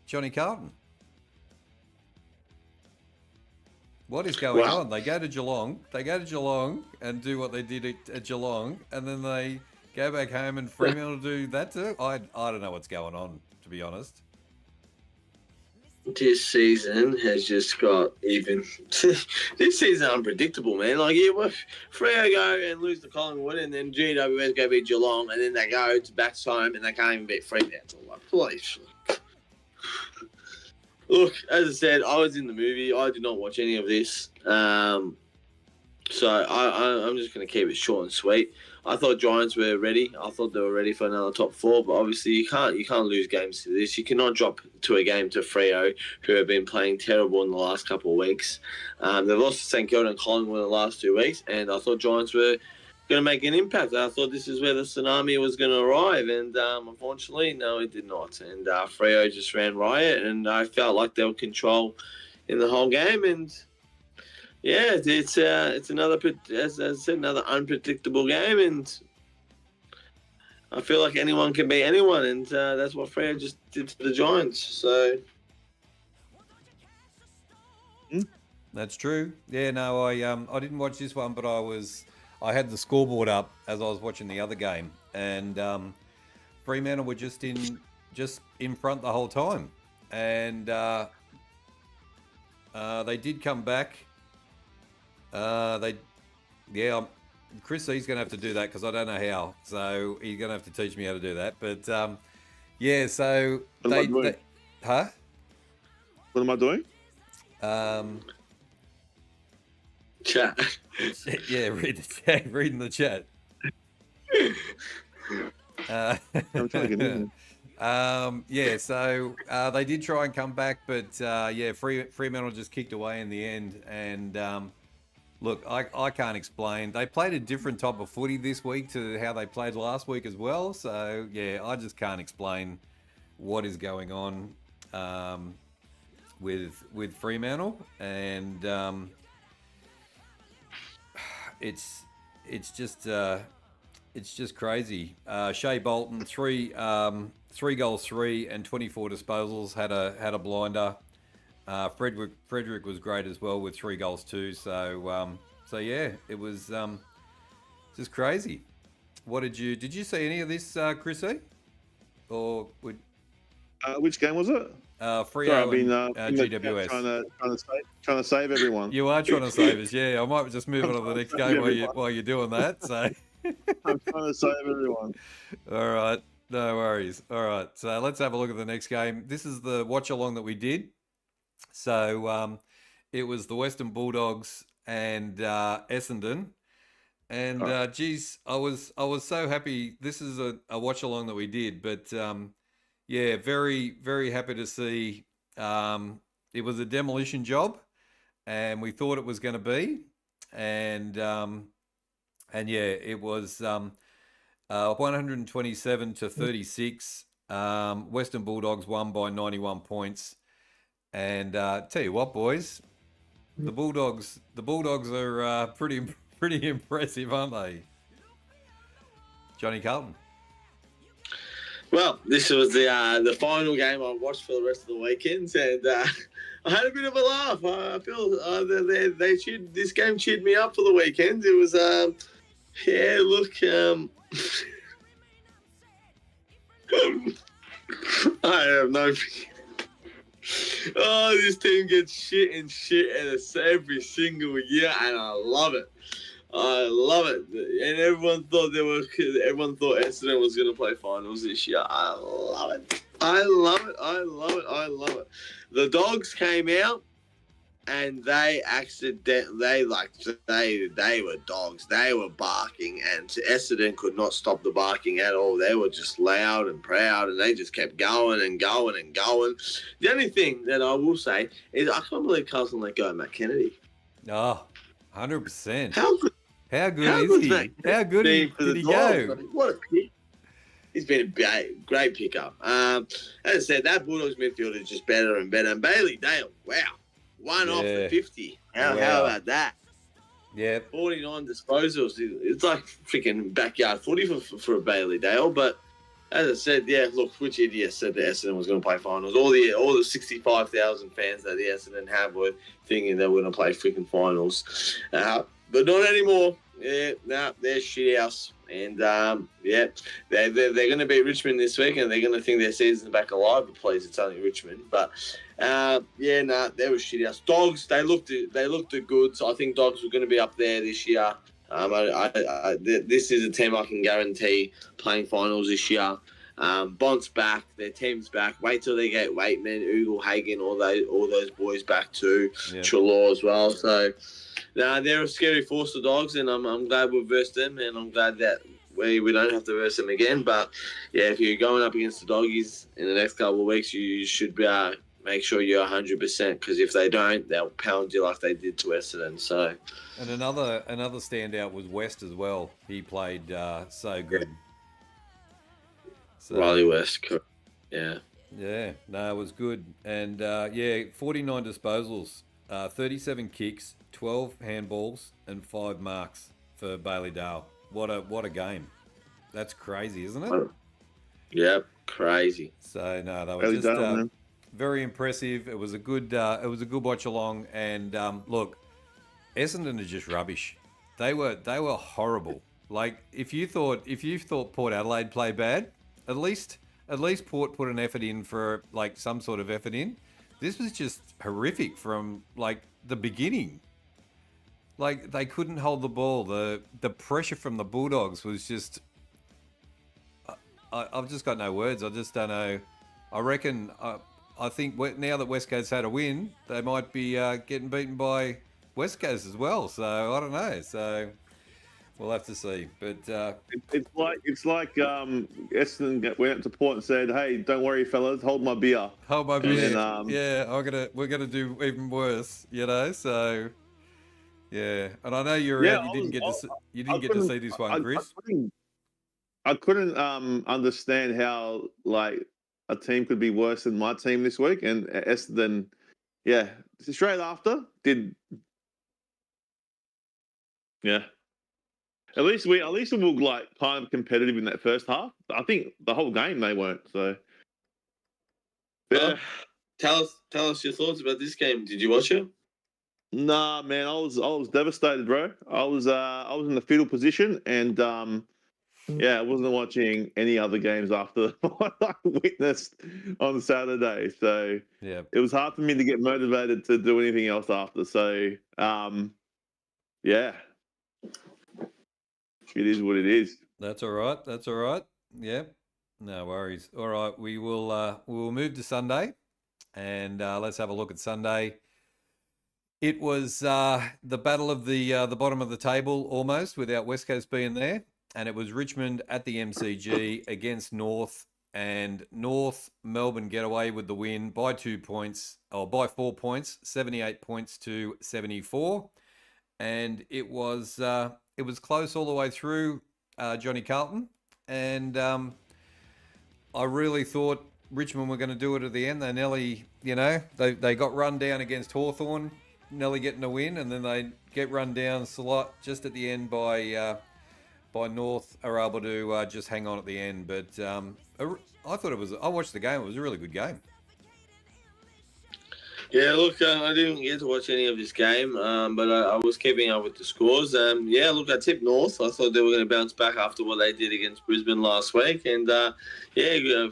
A: Johnny Carlton. What is going on? They go to Geelong. And do what they did at Geelong, and then they go back home and Fremantle do that too. I don't know what's going on, to be honest.
C: This season has just got even. This season unpredictable, man. Like, Freo go and lose to Collingwood, and then GWS go beat Geelong, and then they go to back home and they can't even beat Fremantle. Like, please. Look, as I said, I was in the movie. I did not watch any of this. So I'm just going to keep it short and sweet. I thought Giants were ready. I thought they were ready for another top 4, but obviously you can't lose games to this. You cannot drop to a game to Freo, who have been playing terrible in the last couple of weeks. They've lost to St Kilda and Collingwood in the last 2 weeks, and I thought Giants were going to make an impact. I thought this is where the tsunami was going to arrive, and unfortunately, no, it did not. And Freo just ran riot, and I felt like they were control in the whole game. And yeah, it's another, as I said, another unpredictable game, and I feel like anyone can beat anyone, and that's what Freo just did to the Giants. So
A: that's true. Yeah, no, I didn't watch this one, but I had the scoreboard up as I was watching the other game, and Fremantle were just in front the whole time, and they did come back. Chris, he's going to have to do that because I don't know how. So he's going to have to teach me how to do that. But so
B: what am I doing? What am I doing?
C: chat.
A: Yeah, reading the chat.
B: I'm trying to get in.
A: So they did try and come back, but Fremantle just kicked away in the end. And look, I can't explain. They played a different type of footy this week to how they played last week as well. So yeah, I just can't explain what is going on with Fremantle, and it's just crazy. Shea Bolton, three goals, 3 and 24 disposals, had a blinder. Frederick was great as well with 3 goals too. So yeah, it was just crazy. What did you see any of this, Chrissy? Or would
B: Which game was it?
A: Freo
B: Sorry, I've been
A: and
B: in the chat
A: GWS?
B: trying to save everyone.
A: You are trying to save us, yeah. I might just move on to the next game while you're doing that. So
B: I'm trying to save everyone.
A: all right, no worries. All right, so let's have a look at the next game. This is the watch along that we did. So it was the Western Bulldogs and Essendon. And geez, I was so happy. This is a watch along that we did, but yeah, very very happy to see. It was a demolition job, and we thought it was going to be, and yeah, it was 127 to 36. Western Bulldogs won by 91 points, and tell you what, boys, the Bulldogs are pretty impressive, aren't they? Johnny Carlton.
C: Well, this was the final game I watched for the rest of the weekends, and I had a bit of a laugh. I feel they cheered, this game cheered me up for the weekend. It was yeah, look, I have no. Oh, this team gets shit and it's every single year, and I love it. I love it, and everyone thought Essendon was going to play finals this year. I love it. I love it. I love it. I love it. The Dogs came out, and they were dogs. They were barking, and Essendon could not stop the barking at all. They were just loud and proud, and they just kept going and going and going. The only thing that I will say is I can't believe Carlton let go of Matt Kennedy.
A: Oh, 100%.
C: How good
A: is he? How good did he go?
C: What a pick. He's been a great pickup. As I said, that Bulldogs midfield is just better and better. And Bailey Dale, wow. Off the 50. How about that?
A: Yeah.
C: 49 disposals. It's like freaking backyard footy for a Bailey Dale. But as I said, yeah, look, which idiot said that Essendon was going to play finals? All the 65,000 fans that the Essendon have were thinking they were going to play freaking finals. But not anymore. Yeah, they're shit house. And, yeah, they're going to beat Richmond this week, and they're going to think their season's back alive. But please, it's only Richmond. But, they were shit house. Dogs, they looked good. So I think Dogs were going to be up there this year. This is a team I can guarantee playing finals this year. Bont's back. Their team's back. Wait till they get Waitman, Ugle, Hagen, all those boys back too. Yeah. Trelaw as well. So, they're a scary force, the Dogs, and I'm glad we've versed them, and I'm glad that we don't have to verse them again. But, yeah, if you're going up against the Doggies in the next couple of weeks, you should be make sure you're 100%, because if they don't, they'll pound you like they did to Essendon. So,
A: and another standout was West as well. He played so good. So,
C: Riley West, yeah.
A: Yeah, no, it was good. And, 49 disposals, 37 kicks, 12 handballs, and 5 marks for Bailey Dale. What a game. That's crazy, isn't it?
C: Yep, crazy.
A: So, no, they were just very impressive. It was a good watch along. And, look, Essendon are just rubbish. They were horrible. Like, if you thought Port Adelaide played bad, at least Port put an effort in for like some sort of effort in. This was just horrific from like the beginning. Like, they couldn't hold the ball. The pressure from the Bulldogs was just. I've just got no words. I just don't know. I reckon. I think now that West Coast had a win, they might be getting beaten by West Coast as well. So I don't know. So we'll have to see. But
B: it's like Essendon went up to Port and said, "Hey, don't worry, fellas, hold my beer."
A: Hold my beer. Then, we're gonna do even worse. You know. So yeah, and I know you didn't get to see this one, Chris.
B: I couldn't understand how like a team could be worse than my team this week, and Essendon, straight after did, At least we were like kind of competitive in that first half. I think the whole game they weren't. So
C: tell us your thoughts about this game. Did you watch it?
B: Nah, man, I was devastated, bro. I was in the fetal position, and yeah, I wasn't watching any other games after what I witnessed on Saturday. So
A: Yeah.
B: it was hard for me to get motivated to do anything else after. So yeah, it is what it is.
A: That's all right. That's all right. Yeah. No worries. All right. We will move to Sunday, and let's have a look at Sunday. It was the battle of the bottom of the table almost, without West Coast being there, and it was Richmond at the MCG against North, and North Melbourne get away with the win by 2 points, or by 4 points, 78 points to 74, and it was close all the way through, Johnny Carlton, and I really thought Richmond were going to do it at the end. They nearly, they got run down against Hawthorn, nearly getting a win, and then they get run down just at the end by North, are able to just hang on at the end. But I thought I watched the game. It was a really good game.
C: Yeah, look, I didn't get to watch any of this game, but I was keeping up with the scores. Yeah, look, I tipped North. I thought they were going to bounce back after what they did against Brisbane last week. And, yeah,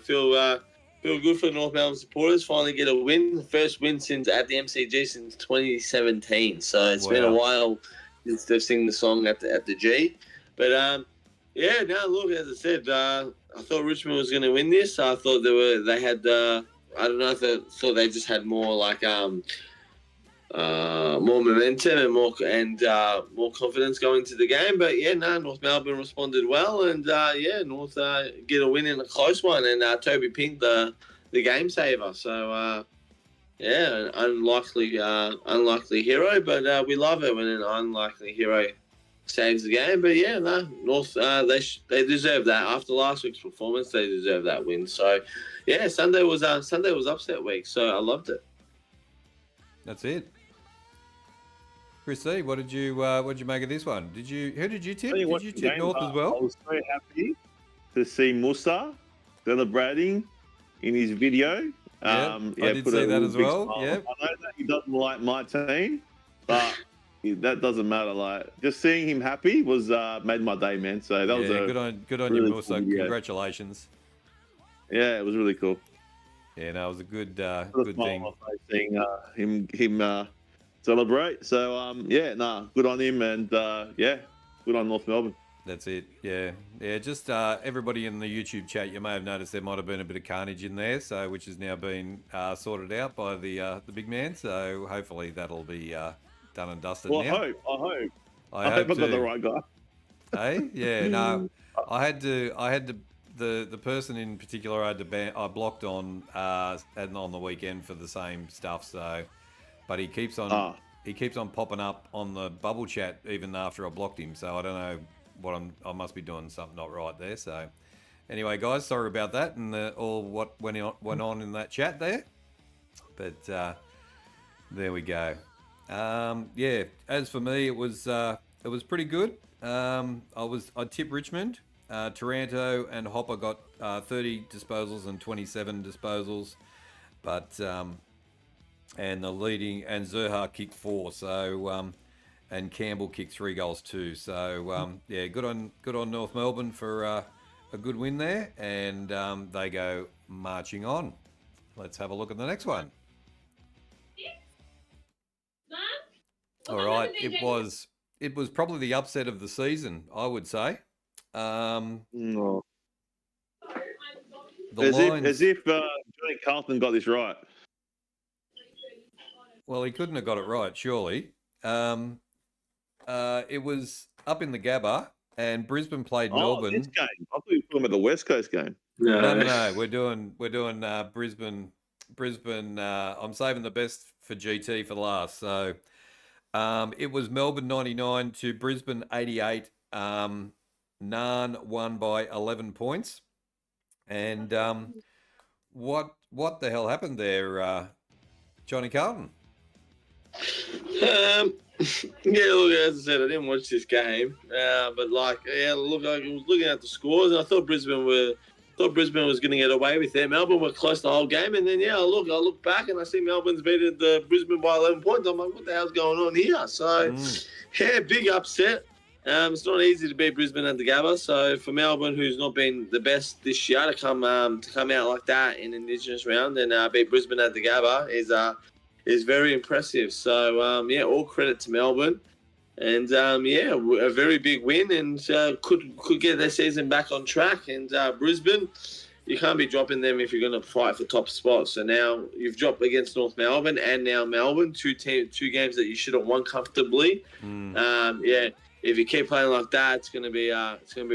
C: feel good for North Melbourne supporters. Finally get a win. The first win at the MCG since 2017. So it's been a while since they've sung the song at the G. But, yeah, no, look, as I said, I thought Richmond was going to win this. I thought they had... I don't know if they thought they just had more more momentum and more confidence going to the game. But yeah, no, North Melbourne responded well, and yeah, North get a win in a close one, and Toby Pink the game saver. So yeah, an unlikely hero, but we love it when an unlikely hero saves the game. But yeah, no, North they deserve that after last week's performance. They deserve that win. So yeah, Sunday was upset week. So I loved it.
A: That's it. Chrissy, what did you make of this one? Who did you tip? Did you tip North as well?
B: I was so happy to see Musa celebrating in his video.
A: I did see that as well. Yeah,
B: I know that he doesn't like my team, but that doesn't matter. Like, just seeing him happy was made my day, man. So that was
A: good on
B: really
A: you, Musa.
B: cool,
A: Congratulations.
B: Yeah, it was really cool.
A: Yeah, no, it was a good
B: thing.
A: thing.
B: Seeing him celebrate. So yeah, good on him, and yeah, good on North Melbourne.
A: That's it. Yeah. Just everybody in the YouTube chat, you may have noticed there might have been a bit of carnage in there, so which has now been sorted out by the big man. So hopefully that'll be done and dusted
B: now.
A: I
B: hope
A: I
B: got the right guy.
A: Hey, yeah, no, I had to. The person in particular I blocked on the weekend for the same stuff. So, but he keeps on popping up on the bubble chat even after I blocked him. So I don't know I must be doing something not right there. So anyway, guys, sorry about that and all what went on in that chat there. But there we go. Yeah, as for me, it was pretty good. I tipped Richmond. Taranto and Hopper got 30 disposals and 27 disposals, but and Zerha kicked 4. So and Campbell kicked 3 goals too. So yeah, good on North Melbourne for a good win there, and they go marching on. Let's have a look at the next one. All right, it was probably the upset of the season, I would say.
B: No.
A: As
B: if Johnny Carlton got this right.
A: Well, he couldn't have got it right, surely. It was up in the Gabba, and Brisbane played Melbourne.
B: This game. I thought you were talking about the West Coast game.
A: No. We're doing Brisbane. I'm saving the best for GT for last. So it was Melbourne 99 to Brisbane 88. Narn won by 11 points. And what the hell happened there, Johnny Carlton?
C: Yeah, look, as I said, I didn't watch this game, but I was looking at the scores, and I thought Brisbane were thought Brisbane was going to get away with it. Melbourne were close the whole game, and then I look back and I see Melbourne's beaten the Brisbane by 11 points. I'm like, what the hell's going on here? So, yeah, big upset. It's not easy to beat Brisbane at the Gabba. So for Melbourne, who's not been the best this year, to come out like that in Indigenous round and beat Brisbane at the Gabba is very impressive. So all credit to Melbourne. And a very big win, and could get their season back on track. And Brisbane, you can't be dropping them if you're going to fight for top spots. So now you've dropped against North Melbourne and now Melbourne, two games that you should have won comfortably. If you keep playing like that, it's going to be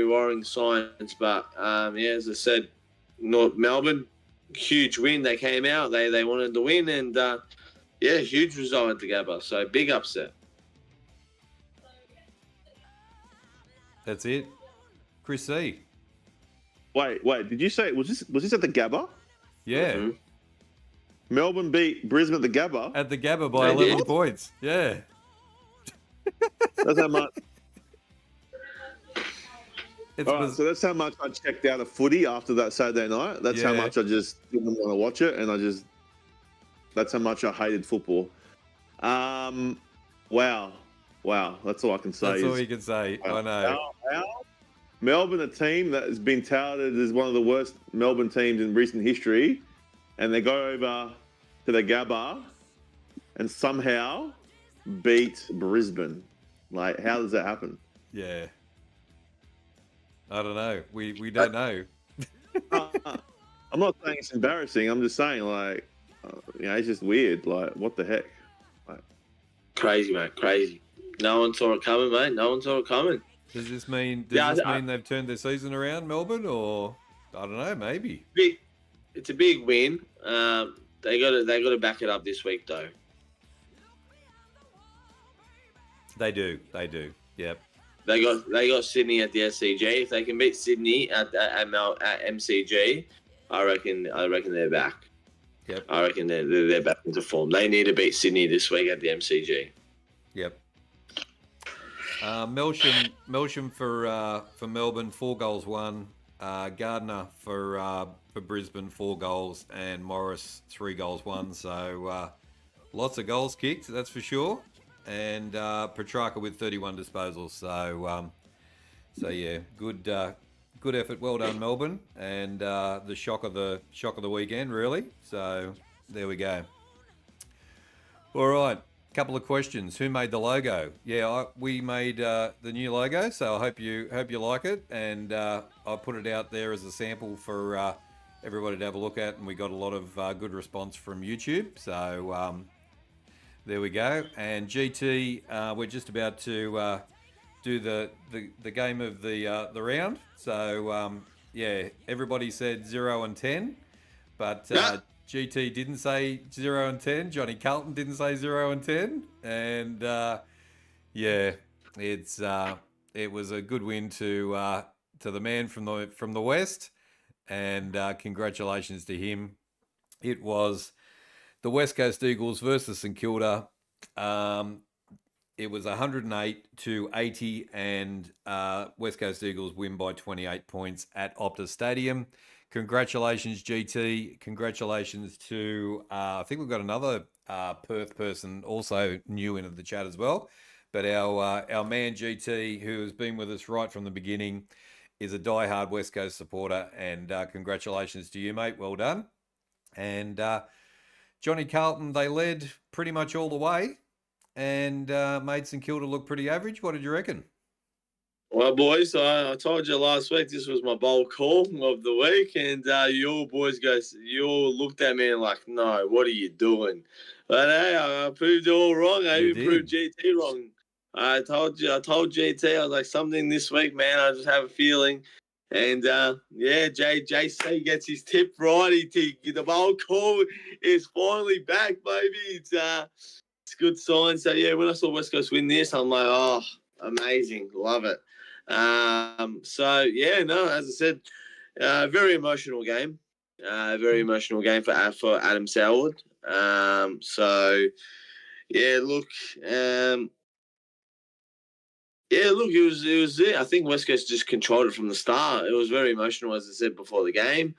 C: roaring signs. But as I said, North Melbourne, huge win. They came out, they wanted to win, and huge result at the Gabba. So big upset.
A: That's it. Chris C.
B: Wait, did you say was this at the Gabba?
A: Yeah.
C: Mm-hmm.
B: Melbourne beat Brisbane at the Gabba.
A: At the Gabba by 11 points. Yeah.
B: That's how much.
A: All
B: right, so that's how much I checked out of footy after that Saturday night. That's how much I just didn't want to watch it, and that's how much I hated football. Wow, that's all I can say.
A: That's all you can say. I know.
B: Melbourne, a team that has been touted as one of the worst Melbourne teams in recent history, and they go over to the Gabba and somehow beat Brisbane. Like, how does that happen?
A: Yeah. I don't know. We don't know.
B: I'm not saying it's embarrassing. I'm just saying, like, it's just weird. Like, what the heck?
C: Crazy, mate. Crazy. No one saw it coming, mate. No one saw it coming.
A: Does this mean they've turned their season around, Melbourne, or I don't know, maybe?
C: It's a big win. They got to back it up this week, though.
A: They do. Yep.
C: They got Sydney at the SCG. If they can beat Sydney at MCG, I reckon they're back.
A: Yep.
C: I reckon they're back into form. They need to beat Sydney this week at the MCG.
A: Yep. Melsham for Melbourne, 4 goals, 1. Gardner for Brisbane, 4 goals, and Morris 3 goals, 1. So lots of goals kicked, that's for sure. And Petrarca with 31 disposals. So yeah, good effort. Well done, Melbourne, and the shock of the weekend, really. So there we go. All right. Couple of questions. Who made the logo? Yeah, we made the new logo, so I hope you like it. And I put it out there as a sample for everybody to have a look at, and we got a lot of good response from YouTube. So there we go. And GT, we're just about to do the game of the round. So everybody said 0 and 10, but. GT didn't say 0 and 10. Johnny Carlton didn't say 0 and 10. And it was a good win to the man from the West. And congratulations to him. It was the West Coast Eagles versus St Kilda. It was 108-80, and West Coast Eagles win by 28 points at Optus Stadium. Congratulations, GT. Congratulations to, I think we've got another Perth person also new into the chat as well. But our man GT, who has been with us right from the beginning, is a diehard West Coast supporter. And congratulations to you, mate. Well done. And Johnny Carlton, they led pretty much all the way and made St Kilda look pretty average. What did you reckon?
C: Well, boys, I told you last week this was my bold call of the week, and you all looked at me and like, no, what are you doing? But hey, I proved you all wrong. I even proved GT wrong. I told GT, I was like, something this week, man, I just have a feeling. And JC gets his tip right. The bold call is finally back, baby. It's a good sign. So yeah, when I saw West Coast win this, I'm like, oh, amazing, love it. As I said, very emotional game. Very emotional game for Adam Selwood. Yeah, look, it was there. I think West Coast just controlled it from the start. It was very emotional, as I said before the game.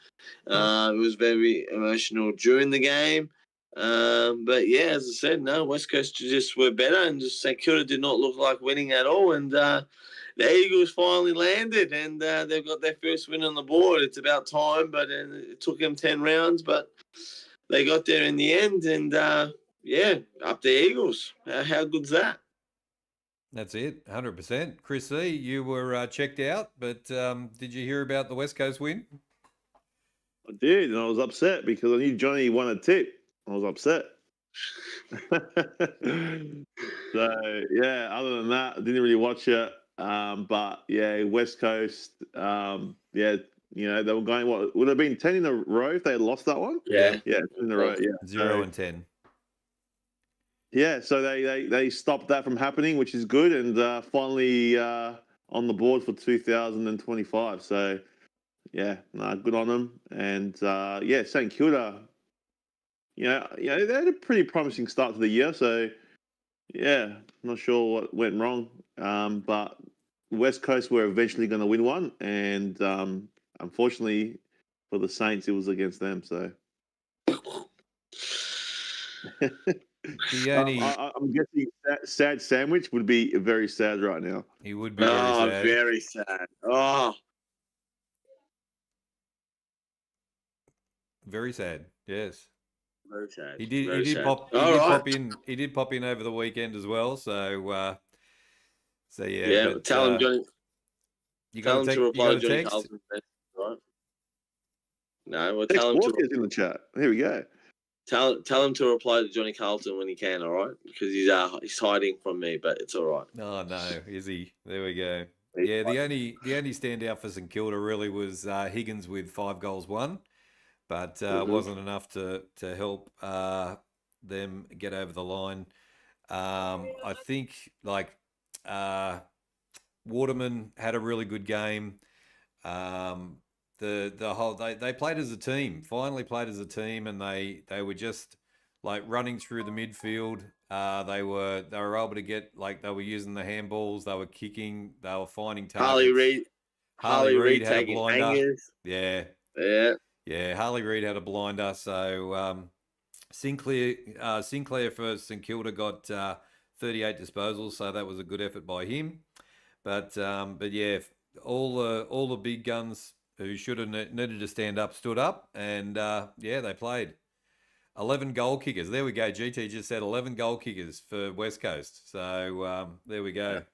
C: It was very emotional during the game. But yeah, as I said, no, West Coast just were better, and just St Kilda did not look like winning at all. And the Eagles finally landed, and they've got their first win on the board. It's about time, but it took them 10 rounds, but they got there in the end. And yeah, up the Eagles. How good's that?
A: That's it, 100%. Chris C, you were checked out, but did you hear about the West Coast win?
B: I did, and I was upset because I knew Johnny won a tip. I was upset. So yeah, other than that, I didn't really watch it. But yeah, West Coast. Yeah, you know, they were going. What would have been 10 in a row if they had lost that one?
C: Yeah,
B: 10 in a row. Yeah,
A: 0 and 10.
B: Yeah, so they stopped that from happening, which is good, and finally on the board for 2025. So yeah, good on them. And yeah, St Kilda, you know, they had a pretty promising start to the year. So yeah, not sure what went wrong, but West Coast were eventually going to win one, and unfortunately for the Saints, it was against them. So. I'm guessing sad sandwich would be very sad right now.
A: He would be very sad.
C: Very sad. Oh,
A: very sad. Yes,
C: very sad.
A: he did.
C: Very
A: He did
C: sad.
A: pop. He did pop in. He did pop in over the weekend as well. So, so yeah.
C: Yeah,
A: but,
C: tell him, Johnny.
A: You
C: Tell
A: got
C: him to reply to Johnny
A: text?
C: Carlton, right? No, we'll tell him
B: to in the chat. Here we go.
C: Tell him to reply to Johnny Carlton when he can, all right? Because he's hiding from me, but it's all right.
A: Oh no, is he? There we go. Yeah, the only standout for St Kilda really was Higgins with 5 goals won, but wasn't enough to help them get over the line. I think Waterman had a really good game. The whole they played as a team. Finally played as a team, and they were just like running through the midfield. They were able to get they were using the handballs. They were kicking. They were finding targets. Harley Reid had a blinder.
C: Hangers.
A: Yeah. Harley Reid had a blinder. So Sinclair for St Kilda got 38 disposals. So that was a good effort by him. But yeah, all the big guns who should have needed to stand up stood up, and yeah, they played. 11 goal kickers. There we go. GT just said 11 goal kickers for West Coast. So there we go.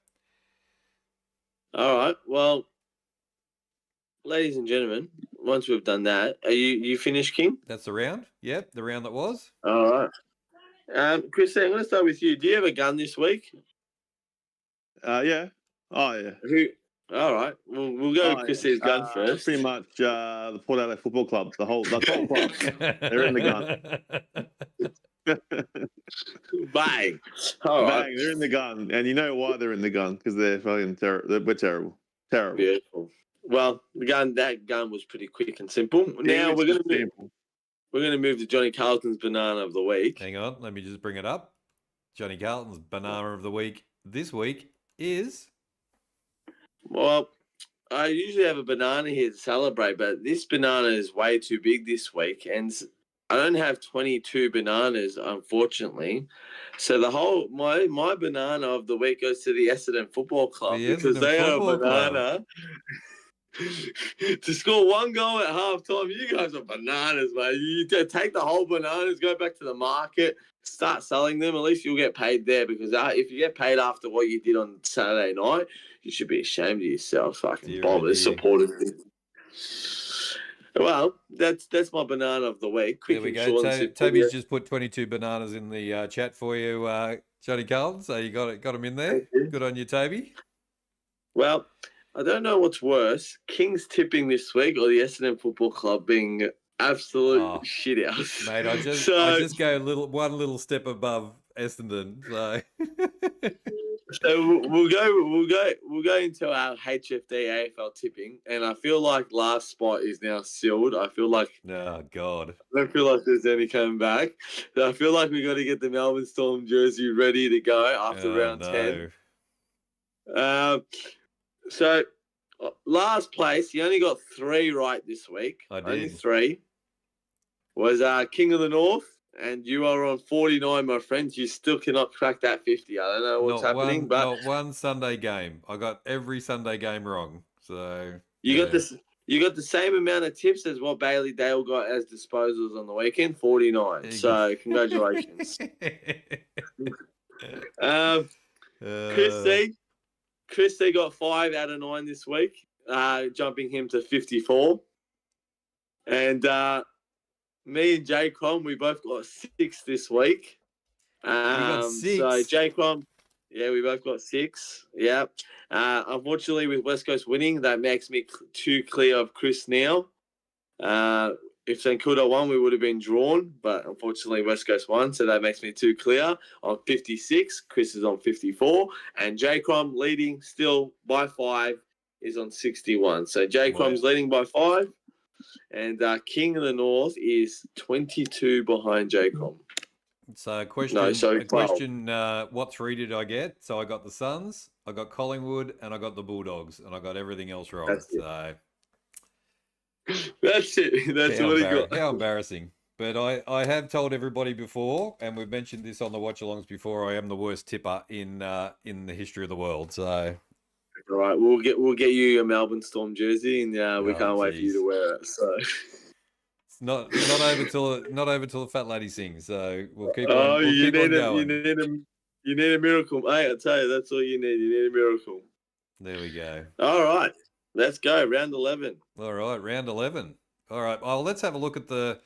C: All right. Well, ladies and gentlemen, once we've done that, are you finished, King?
A: That's the round. Yep, the round that was.
C: All right. Chris, I'm going to start with you. Do you have a gun this week?
B: Yeah. Oh, yeah.
C: Who? All right. We'll go with Chris's gun first.
B: Pretty much the Port Adelaide Football Club. The whole club. They're in the gun.
C: Bang. All right.
B: Bang. They're in the gun. And you know why they're in the gun? Because they're fucking terrible. We're terrible. Terrible.
C: Beautiful. Well, that gun was pretty quick and simple. Now we're going to move to Johnny Carlton's banana of the week.
A: Hang on. Let me just bring it up. Johnny Carlton's banana of the week this week is...
C: Well, I usually have a banana here to celebrate, but this banana is way too big this week, and I don't have 22 bananas, unfortunately. So my banana of the week goes to the Essendon Football Club because they had a banana to score 1 goal at halftime. You guys are bananas, mate. You take the whole bananas, go back to the market, start selling them. At least you'll get paid there, because if you get paid after what you did on Saturday night, you should be ashamed of yourself. Fucking bombers supporting me. Well, that's my banana of the week. Quick,
A: there we go. Toby's just put 22 bananas in the chat for you, Johnny Carlton. So you got them in there. Good on you, Toby.
C: Well, I don't know what's worse, Kings tipping this week or the Essendon Football Club being absolute shit house.
A: Mate, I just go one little step above Essendon.
C: So we'll go into our HFD AFL tipping, and I feel like last spot is now sealed. I feel like
A: oh god,
C: I don't feel like there's any coming back. So I feel like we got to get the Melbourne Storm jersey ready to go after round 10. So last place, you only got 3 right this week.
A: I did.
C: Only 3. Was King of the North, and you are on 49, my friends. You still cannot crack that 50. I don't know what's happening, but
A: not one Sunday game. I got every Sunday game wrong. So
C: you got this. You got the same amount of tips as what Bailey Dale got as disposals on the weekend, 49. So congratulations. Chris C got 5 out of 9 this week, jumping him to 54. And me and JCROM, we both got 6 this week.
A: You got 6?
C: So JCROM, yeah, we both got 6. Yeah. Unfortunately, with West Coast winning, that makes me 2 clear of Chris now. If St Kilda won, we would have been drawn, but unfortunately West Coast won, so that makes me 2 clear on 56. Chris is on 54, and JCROM leading still by 5 is on 61. So JCROM's leading by 5, and King of the North is 22 behind JCROM.
A: So question, what 3 did I get? So I got the Suns, I got Collingwood, and I got the Bulldogs, and I got everything else wrong. That's
C: it. That's what he got.
A: How embarrassing. But I have told everybody before, and we've mentioned this on the watch-alongs before, I am the worst tipper in the history of the world. So,
C: all right, we'll get you a Melbourne Storm jersey, and we can't wait for you to wear it. So
A: it's not over till the fat lady sings. So we'll keep on. You
C: need a miracle, mate. I tell you, that's all you need. You need a miracle.
A: There we go.
C: All right, let's go round 11.
A: All right, round 11. All right. Well, let's have a look at the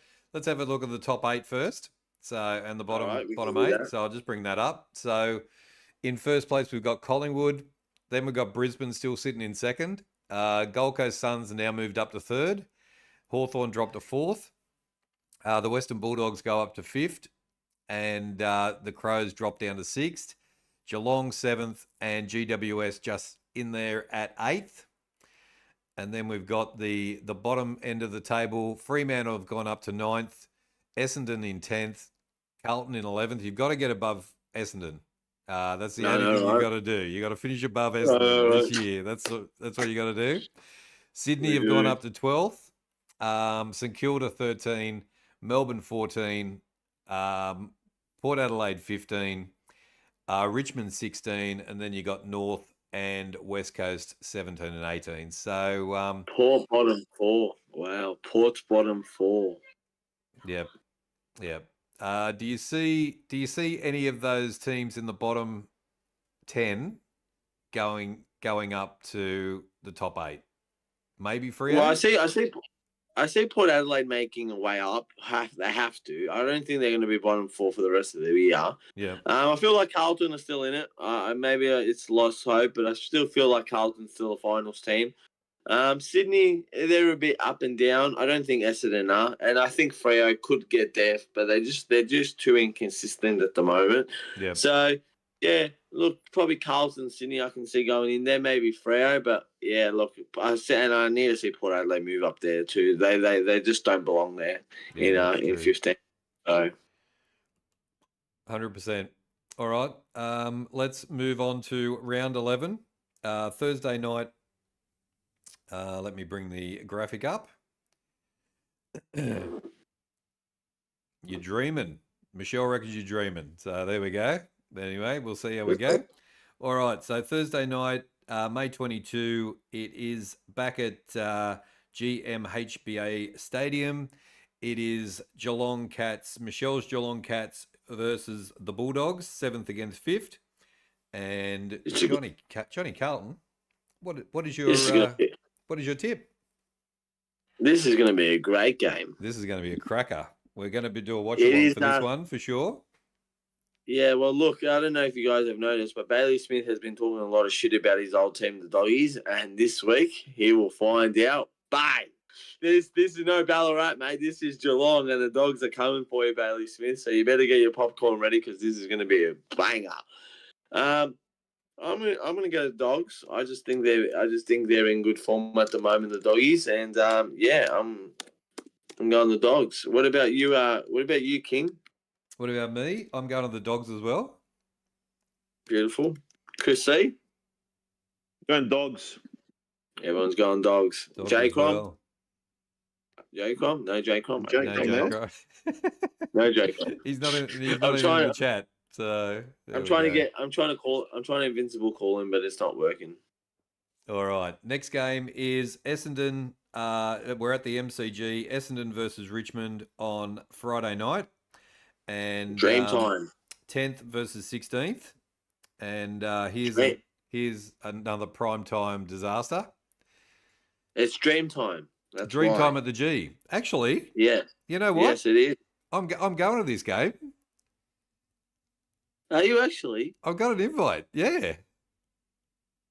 A: top 8 first. So, and the bottom 8. So I'll just bring that up. So in first place, we've got Collingwood. Then we've got Brisbane still sitting in second. Gold Coast Suns are now moved up to third. Hawthorn dropped to fourth. The Western Bulldogs go up to fifth. And the Crows drop down to sixth. Geelong seventh. And GWS just in there at eighth. And then we've got the bottom end of the table. Fremantle have gone up to 9th. Essendon in 10th. Carlton in 11th. You've got to get above Essendon. That's the only thing you've got to do. You've got to finish above Essendon this year. That's what you got to do. Sydney have gone up to 12th. St Kilda 13. Melbourne 14. Port Adelaide 15. Richmond 16. And then you got North and West Coast 17 and 18. So
C: Port bottom 4. Wow, Port's bottom 4.
A: Yep. Do you see any of those teams in the bottom 10 going up to the top 8? Maybe Freo?
C: Well, I see Port Adelaide making a way up. They have to. I don't think they're going to be bottom 4 for the rest of the year.
A: Yeah.
C: I feel like Carlton are still in it. Maybe it's lost hope, but I still feel like Carlton's still a finals team. Sydney, they're a bit up and down. I don't think Essendon are, and I think Freo could get there, but they're just too inconsistent at the moment.
A: Yeah.
C: So yeah, look, probably Carlton, Sydney, I can see going in there. Maybe Freo, but yeah, look, I need to see Port Adelaide move up there too. They just don't belong there. In 15. So
A: 100%. All right. Let's move on to round 11. Thursday night. Let me bring the graphic up. You're dreaming. Michelle reckons you're dreaming. So there we go. Anyway, we'll see how we go. All right. So Thursday night, May 22, it is back at GMHBA Stadium. It is Michelle's Geelong Cats versus the Bulldogs, 7th against 5th. And Johnny Carlton, what is your tip?
C: This is going to be a great game.
A: This is going to be a cracker. We're going to be doing a watch-along for this one, for sure.
C: Yeah, well, look, I don't know if you guys have noticed, but Bailey Smith has been talking a lot of shit about his old team, the Doggies, and this week he will find out. Bang! This is no Ballarat, mate. This is Geelong, and the Dogs are coming for you, Bailey Smith. So you better get your popcorn ready because this is going to be a banger. I'm gonna go to Dogs. I just think they're in good form at the moment, the Doggies, and I'm going the Dogs. What about you? What about you, King?
A: What about me? I'm going to the Dogs as well.
C: Beautiful. Chris C?
B: Going Dogs.
C: Everyone's going Dogs.
A: Dogs as
C: JCROM?
A: well.
C: JCROM? No JCROM.
B: J-
A: No,
B: Come
A: Jack
B: there.
A: Ross.
C: No JCROM.
A: He's not in
C: trying-
A: the chat. So there
C: I'm
A: we
C: trying
A: go.
C: to invincible call him, but it's not working.
A: All right. Next game is Essendon. We're at the MCG. Essendon versus Richmond on Friday night. And
C: Dream time.
A: 10th versus 16th. And
C: Dream.
A: here's another primetime disaster.
C: It's dream time. That's
A: Dream
C: why.
A: time at the G. Actually,
C: Yeah.
A: you know what?
C: Yes, it is.
A: I'm going to this game.
C: Are you actually?
A: I've got an invite. Yeah.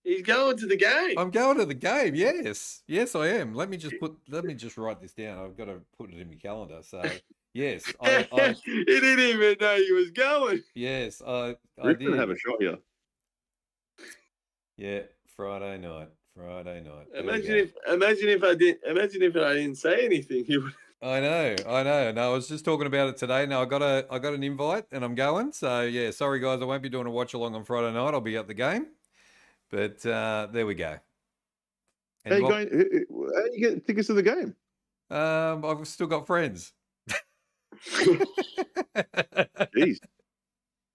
C: He's going to the game.
A: I'm going to the game. Yes. Yes, I am. Let me just write this down. I've got to put it in my calendar. So yes, I
C: He didn't even know he was going.
A: yes, I
B: Richmond
A: did.
B: have a shot here.
A: Yeah, Friday night. There we
C: Imagine
A: go.
C: if I didn't say anything. He would.
A: I know. No, I was just talking about it today. No, I got an invite and I'm going. So yeah, sorry guys, I won't be doing a watch along on Friday night. I'll be at the game. But there we go.
B: How do you get tickets to the game?
A: I've still got friends.
B: Jeez.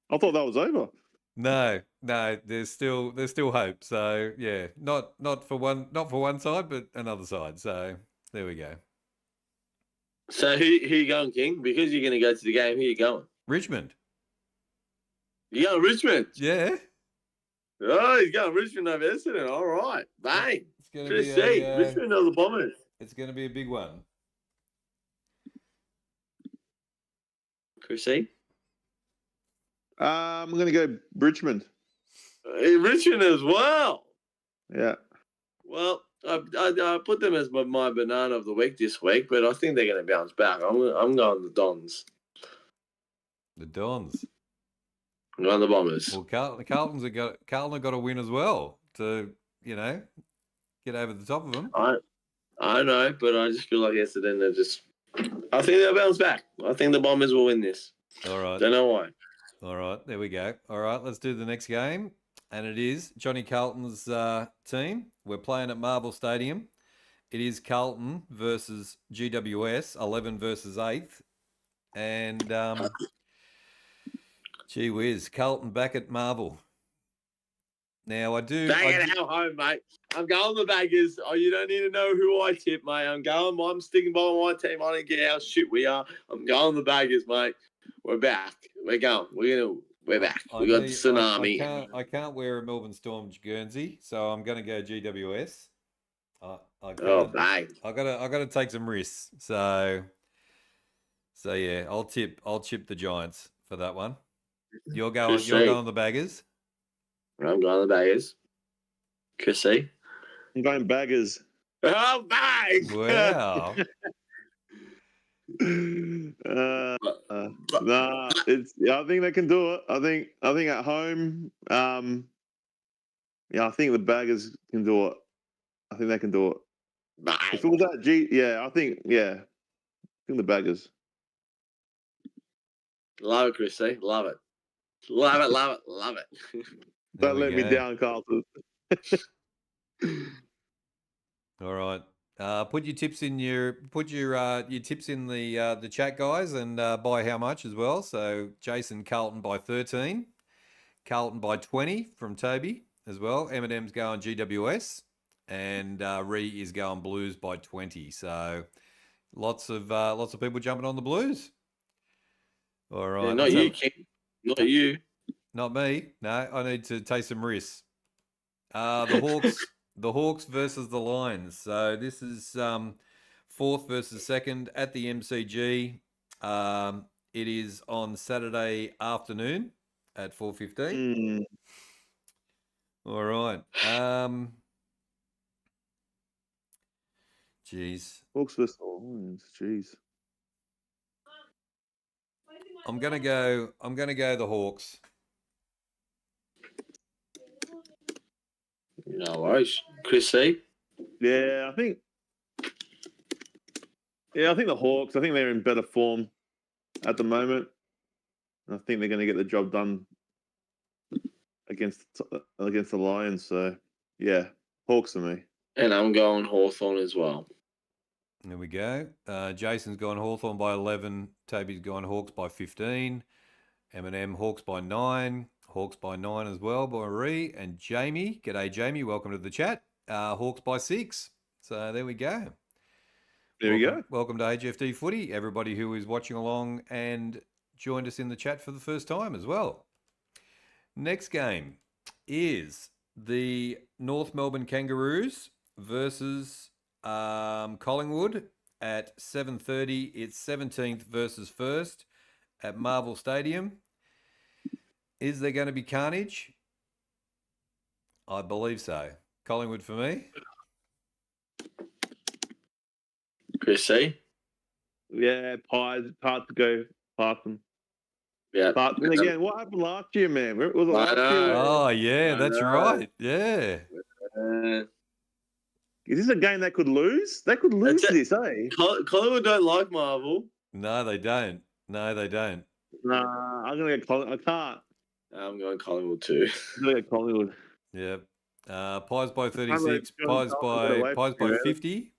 B: I thought that was over.
A: No, there's still hope. So yeah, not for one side, but another side. So there we go.
C: So who you going, King? Because you're going to go to the game. Who you going?
A: Richmond.
C: You going Richmond?
A: Yeah.
C: Oh, he's going Richmond over Essendon. All right, bang.
A: It's gonna
C: Just
A: be
C: see Richmond are the Bombers.
A: It's gonna be a big one.
C: Chrissy?
B: I'm going to go Richmond.
C: Richmond as well.
B: Yeah.
C: Well, I put them as my banana of the week this week, but I think they're going to bounce back. I'm going the Dons.
A: The Dons.
C: I'm going the Bombers.
A: Well, Carlton have got to win as well to get over the top of them.
C: I know, but I just feel like Essendon are just. I think they'll bounce back. I think the Bombers will win this.
A: All right.
C: Don't know why.
A: All right, there we go. All right, let's do the next game. And it is Johnny Carlton's team. We're playing at Marvel Stadium. It is Carlton versus GWS, 11 versus 8th. And, gee whiz, Carlton back at Marvel. Now, I do...
C: Bang it out home, mate. I'm going the Baggers. Oh, you don't need to know who I tip, mate. I'm sticking by my team. I don't care how shit we are. I'm going the Baggers, mate. We're back. We're going. We're back. We got the tsunami.
A: I can't wear a Melbourne Storm Guernsey, so I'm going to go GWS. I got to take some risks. So yeah, I'll chip the Giants for that one. You're going the Baggers.
C: I'm going the Baggers. Chrissy.
B: I'm going Baggers.
C: Oh, bang!
A: Wow.
B: Nah, I think they can do it. I think at home, I think the Baggers can do it. I think they can do it.
C: Bang.
B: If it was that I think the Baggers.
C: Love it, Chrissy. Love it. Love it, love it, love it.
B: Don't let me down, Carlton.
A: All right. Put your tips in your tips in the chat, guys, and by how much as well. So Jason, Carlton by 13, Carlton by 20 from Toby as well. Eminem's going GWS, and Ree is going Blues by 20. So lots of people jumping on the Blues. All right.
C: Yeah, not you, King. Not you.
A: Not me. No, I need to take some risks. The Hawks. The Hawks versus the Lions. So this is 4th versus 2nd at the MCG. It is on Saturday afternoon at 4:15. All right. Jeez.
B: Hawks versus the Lions. Jeez.
A: I'm gonna go the Hawks.
C: No worries. Chrissy?
B: Yeah, I think the Hawks. I think they're in better form at the moment. I think they're going to get the job done against the Lions. So Yeah, Hawks for me.
C: And I'm going Hawthorn as well.
A: There we go. Jason's gone Hawthorn by 11. Toby's gone Hawks by 15. Eminem Hawks by 9. Hawks by 9 as well by Marie. And Jamie, g'day Jamie, welcome to the chat. Hawks by 6. So there we go.
B: There we go.
A: Welcome to HFD Footy, everybody who is watching along and joined us in the chat for the first time as well. Next game is the North Melbourne Kangaroos versus Collingwood at 7:30. It's 17th versus 1st at Marvel Stadium. Is there going to be carnage? I believe so. Collingwood for me.
C: Chris C?
B: Yeah, Pies. Hard to go past them.
C: Yeah.
B: But then again, what happened last year, man? Was it last year?
A: Oh, yeah, that's right. Yeah.
B: Is this a game they could lose? They could lose this, eh?
C: Collingwood don't like Marvel.
A: No, they don't.
B: Nah, I'm going to get Collingwood. I can't.
C: I'm going Collingwood too.
B: I'm going to get Collingwood.
A: Yep. Pies by 36. Pies by 50.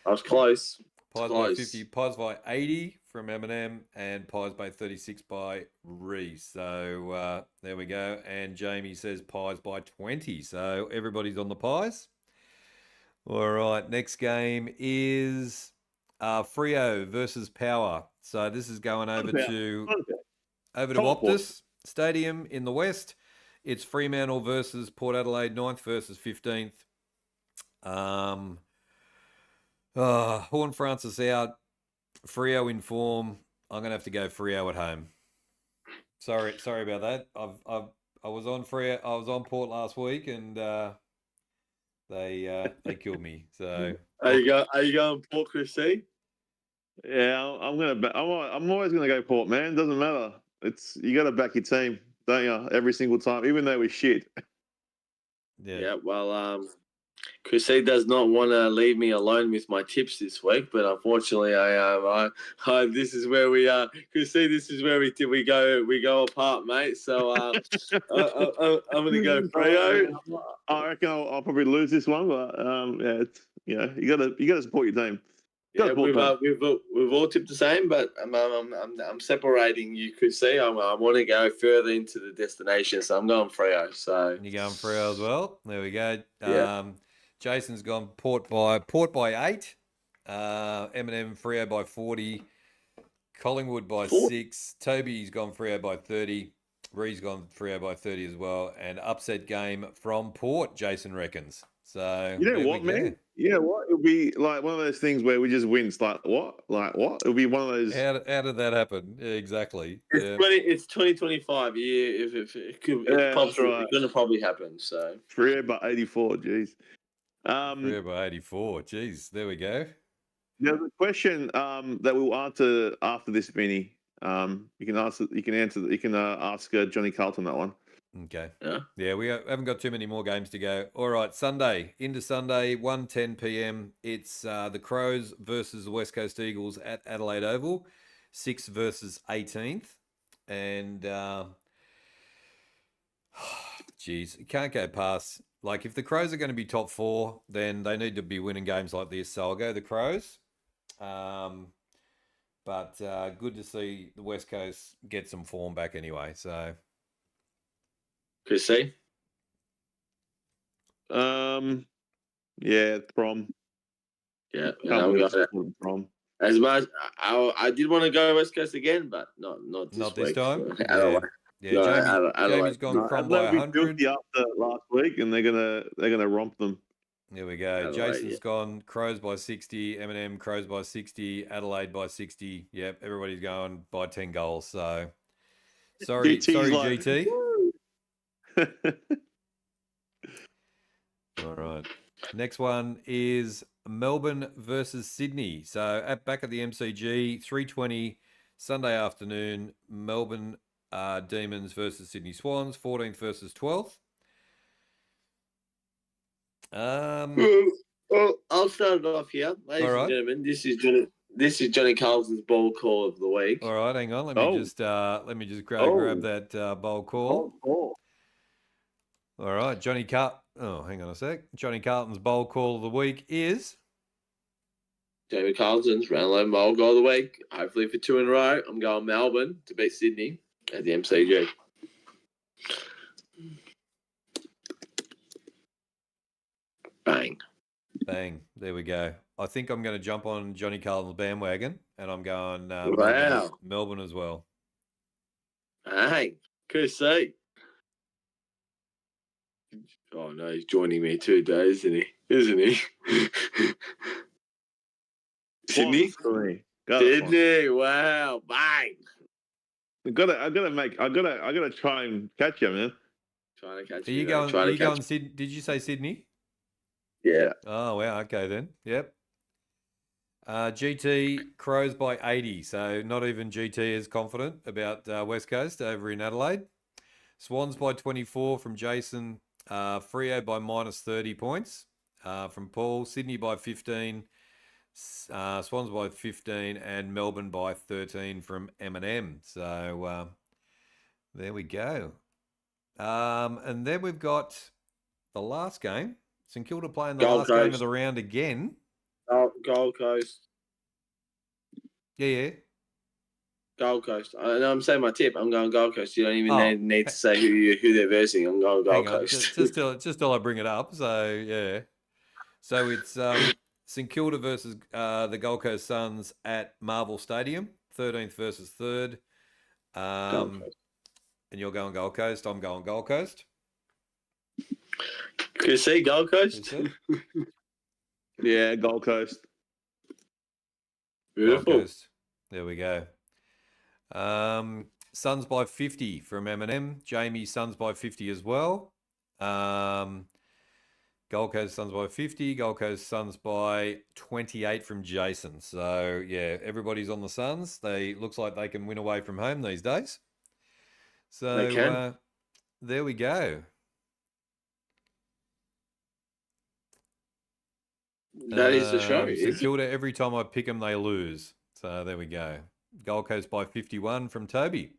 C: I was close.
A: Pies by 50. Pies by 80 from Eminem. And Pies by 36 by Reese. So there we go. And Jamie says Pies by 20. So everybody's on the Pies. All right. Next game is Freo versus Power. So this is going over to Optus Stadium in the West. It's Fremantle versus Port Adelaide, 9th versus 15th. Horn Francis out. Freo in form. I'm gonna have to go Freo at home. Sorry about that. I was on Freo. I was on Port last week, and they killed me. So
C: Are you going Port, Chris C?
B: Yeah, I'm always gonna go Port, man. Doesn't matter. You got to back your team, don't you? Every single time, even though we're shit.
C: Yeah. Well, Chris C does not want to leave me alone with my tips this week, but unfortunately, this is where we are. Chris C, this is where we go apart, mate. So I'm gonna go Freo.
B: I reckon I'll probably lose this one, but yeah, you gotta support your team.
C: Yeah, we've all tipped the same, but I'm separating you, Chris C. I want to go further into the destination, so I'm going Freo. So
A: you're going Freo as well. There we go.
C: Yeah.
A: Jason's gone Port by 8. Eminem Freo by 40. Collingwood by 6. Toby's gone Freo by 30. Ree's gone Freo by 30 as well. And upset game from Port, Jason reckons. So
B: you know what, man? You know what? It'll be like one of those things where we just win. It's like what? It'll be one of those.
A: How did that happen? Yeah, exactly.
C: It's 2025. Yeah, it's going to probably happen. So
B: Freo by 84. Jeez.
A: Freo by 84. Jeez. There we go.
B: There's a question that we'll answer after this, Vinny. You can ask Johnny Carlton that one.
A: Okay. Yeah, we haven't got too many more games to go. All right, Sunday, 1:10 p.m. It's the Crows versus the West Coast Eagles at Adelaide Oval, 6th versus 18th. And, geez, you can't go past. Like, if the Crows are going to be top 4, then they need to be winning games like this. So I'll go the Crows. But good to see the West Coast get some form back anyway, so...
C: Chris C?
B: Yeah, Prom.
C: Yeah,
B: Prom.
C: As much, I did want to go West Coast again, but not
A: this time.
C: So,
A: Jamie's gone Prom by 100.
B: After last week, and they're gonna romp them.
A: There we go. Jason's gone Crows by 60. Eminem Crows by 60. Adelaide by 60. Yep, everybody's going by 10 goals. So sorry, GT. All right. Next one is Melbourne versus Sydney. So back at the MCG, 3:20 Sunday afternoon. Melbourne Demons versus Sydney Swans, 14th versus 12th.
C: Well, I'll start it off here, ladies and gentlemen. This is Johnny Carlton's bowl call of the week.
A: All right, hang on. Let me just grab that bowl call. All right, hang on a sec. Johnny Carlton's bowl call of the week is
C: Jamie Carlton's round 11 bowl goal of the week. Hopefully for 2 in a row. I'm going Melbourne to beat Sydney at the MCG. Bang.
A: bang. There we go. I think I'm going to jump on Johnny Carlton's bandwagon, and I'm going
C: Wow.
A: Melbourne as well.
C: Bang. Chris C. Oh no, he's joining me too, Dave, isn't he? Sydney? Sydney, wow, bang.
B: I gotta try and catch you, man.
C: Trying to catch
A: Are you going Sydney? Did you say Sydney?
C: Yeah.
A: Oh, wow. Okay, then. Yep. GT Crows by 80. So not even GT is confident about West Coast over in Adelaide. Swans by 24 from Jason. Freo by minus 30 points from Paul. Sydney by 15. Swans by 15. And Melbourne by 13 from M&M. So there we go. And then we've got the last game. St Kilda playing the last game of the round again.
C: Oh, Gold Coast.
A: Yeah.
C: Gold Coast. I'm saying my tip. I'm going Gold Coast. You don't even need to say who they're versing. I'm going Gold Coast.
A: Just till I bring it up. So, yeah. So it's St Kilda versus the Gold Coast Suns at Marvel Stadium. 13th versus 3rd. And you're going Gold Coast. I'm going Gold Coast.
C: Could you see Gold Coast?
B: Yeah, Gold Coast.
C: Beautiful.
A: Gold Coast. There we go. Suns by 50 from M&M. Jamie, Suns by 50 as well. Gold Coast Suns by 50. Gold Coast Suns by 28 from Jason. So, yeah, everybody's on the Suns. Looks like they can win away from home these days. So,
C: they can.
A: There we go.
C: That is the show.
A: St Kilda, every time I pick them, they lose. So there we go. Gold Coast by 51 from Toby.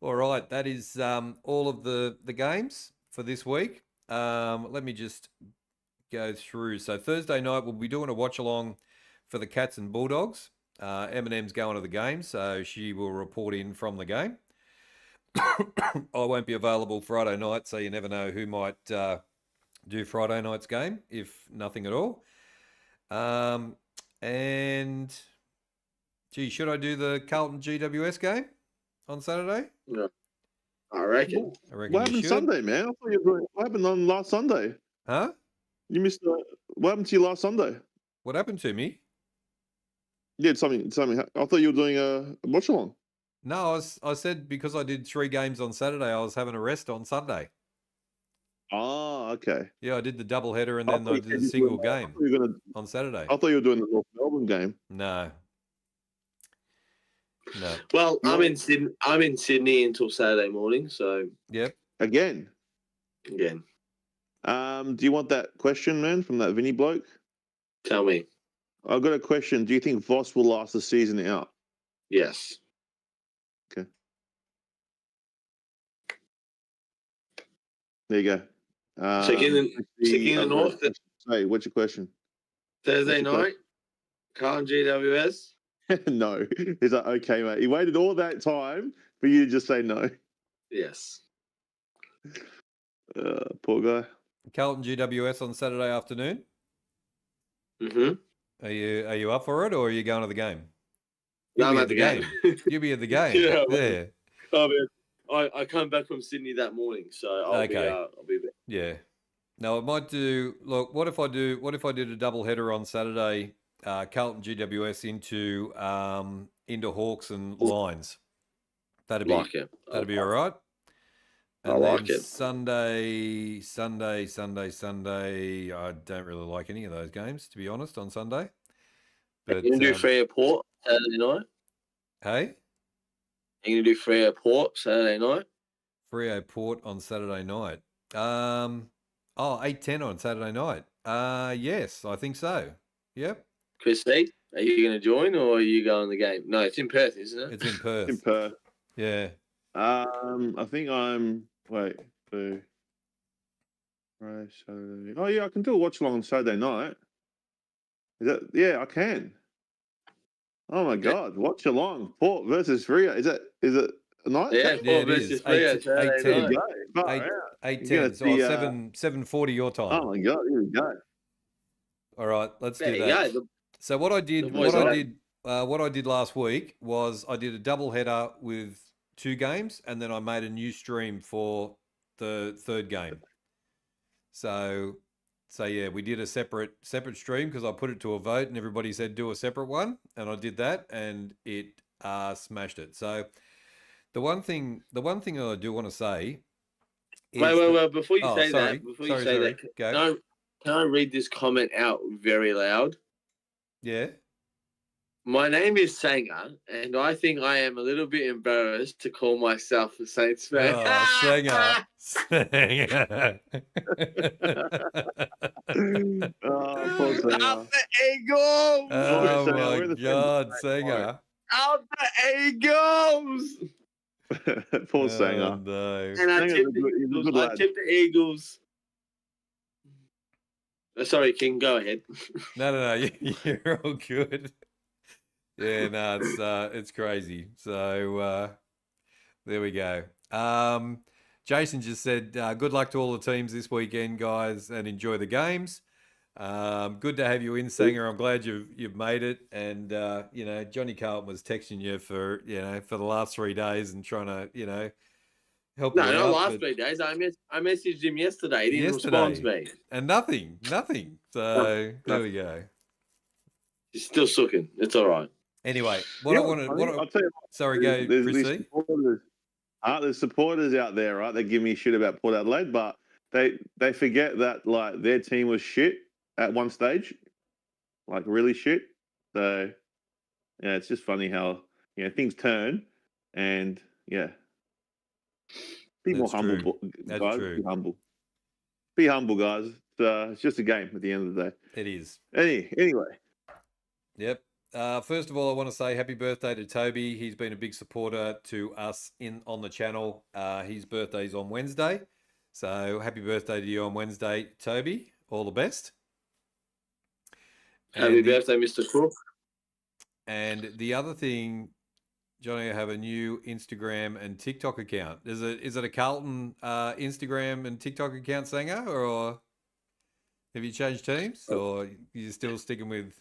A: All right, that is all of the games for this week. Let me just go through. So Thursday night, we'll be doing a watch-along for the Cats and Bulldogs. Eminem's going to the game, so she will report in from the game. I won't be available Friday night, so you never know who might do Friday night's game, if nothing at all. And gee, should I do the Carlton GWS game on Saturday?
C: No. I reckon.
B: What happened Sunday, man? I thought what happened on last Sunday?
A: Huh?
B: You missed. What happened to you last Sunday?
A: What happened to me?
B: Yeah, something. I thought you were doing a watch along.
A: No, I said because I did 3 games on Saturday, I was having a rest on Sunday.
B: Oh, okay.
A: Yeah, I did the double header and then I did a single game on Saturday.
B: I thought you were doing the North Melbourne game.
A: No.
C: Well, I'm in Sydney until Saturday morning, so
A: yep.
B: Again.
C: Do
B: you want that question, man, from that Vinny bloke?
C: Tell me.
B: I've got a question. Do you think Voss will last the season out?
C: Yes.
B: Okay. There you go.
C: Checking the North.
B: Hey, what's your question?
C: Thursday night, Carlton GWS.
B: No. He's like, okay, mate. He waited all that time for you to just say no.
C: Yes.
B: Poor guy.
A: Carlton GWS on Saturday afternoon.
C: Mm-hmm.
A: Are you up for it, or are you going to the game?
C: No, I'm at the game.
A: You'll be at the game. Yeah.
C: Oh, man. I come back from Sydney that morning, so I'll be there.
A: Yeah. No, I might do. Look, what if I did a double header on Saturday? Carlton GWS into Hawks and Lions. That'd be all right. And
C: I like it.
A: Sunday. I don't really like any of those games, to be honest, on Sunday. But
C: you can do Freo Port Saturday night.
A: Hey.
C: You can do Freo Port Saturday night.
A: Freo Port on Saturday night. 8:10 on Saturday night. Yes, I think so. Yep.
C: Chris C, are you going to join or are you going the game? No, it's in Perth, isn't it?
A: It's in Perth.
B: In Perth.
A: Yeah.
B: I think I'm. Wait. Right, Saturday. Oh yeah, I can do a watch along on Saturday night. Is that? Yeah, I can. Oh my God, watch along. Port versus Freo. Is it a night
C: Yeah,
B: game?
A: Yeah,
C: Port
A: it is.
C: versus Freo Saturday
B: Here we
A: 8:10.
C: night.
B: go. Far
A: 8
B: out.
A: 8:10.
B: You're gonna
A: So
B: see.
A: 7:40 your time.
B: Oh my God, here we go.
A: All right, let's
C: There
A: do
C: you
A: that.
C: go.
A: So what I
C: The
A: did,
C: boys
A: what I
C: are.
A: did, what I did last week was I did a double header with 2 games, and then I made a new stream for the third game. So yeah, we did a separate stream because I put it to a vote, and everybody said do a separate one, and I did that, and it smashed it. So the one thing that I do want to say is
C: Wait. Before you
A: oh,
C: say
A: sorry,
C: that,
A: go.
C: can I read this comment out very loud?
A: Yeah.
C: My name is Sanger, and I think I am a little bit embarrassed to call myself a Saints fan.
A: Oh, Sanger.
B: Oh, poor Singer.
C: Up the Eagles!
A: Oh
B: Singer,
A: my
B: we're in the same
A: God,
B: boat.
A: Sanger.
C: Up the Eagles!
B: Poor
A: Oh
B: Singer.
A: no.
C: And I
B: Singer's
C: tipped
B: a good, he's a
C: the
B: good
C: Eagles. I
B: lad.
C: tipped the Eagles. Sorry, King, go ahead.
A: No, you're all good. Yeah, no, it's crazy. So there we go. Jason just said, good luck to all the teams this weekend, guys, and enjoy the games. Good to have you in, Sanger. I'm glad you've made it. And Johnny Carlton was texting you for the last 3 days and trying to help
C: No,
A: you
C: not
A: out.
C: last 3 days. I messaged him yesterday. He didn't respond to me.
A: And nothing. So there we go.
C: He's still sucking. It's all right.
A: Anyway,
B: I'll tell you what,
A: sorry, go,
B: there's
A: Chrissy.
B: there's supporters out there, right? They give me shit about Port Adelaide, but they forget that like their team was shit at one stage, like really shit. So yeah, it's just funny how things turn, and yeah, be more
A: That's
B: humble,
A: true. That's
B: guys.
A: true.
B: Be humble, guys. It's just a game at the end of the day.
A: It is.
B: Anyway.
A: Yep. First of all, I want to say happy birthday to Toby. He's been a big supporter to us on the channel. His birthday's on Wednesday. So happy birthday to you on Wednesday, Toby. All the best.
C: Happy birthday, Mr. Crook.
A: And the other thing, Johnny, I have a new Instagram and TikTok account. Is it a Carlton Instagram and TikTok account, Sanger, or have you changed teams, or are you still sticking with?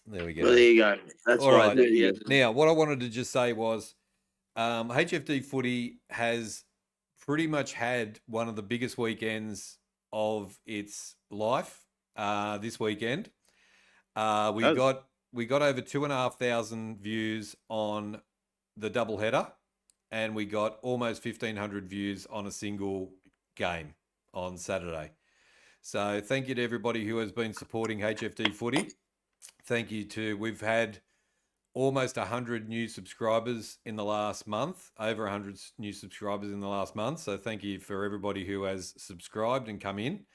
A: There we go.
C: Well, there you go. That's
A: all right.
C: Yeah.
A: Now, what I wanted to just say was, HFD Footy has pretty much had one of the biggest weekends of its life this weekend. We got over 2,500 views on the double header, and we got almost 1,500 views on a single game on Saturday. So thank you to everybody who has been supporting HFD Footy. Thank you we've had almost 100 new subscribers in the last month, over 100 new subscribers in the last month. So thank you for everybody who has subscribed and come in.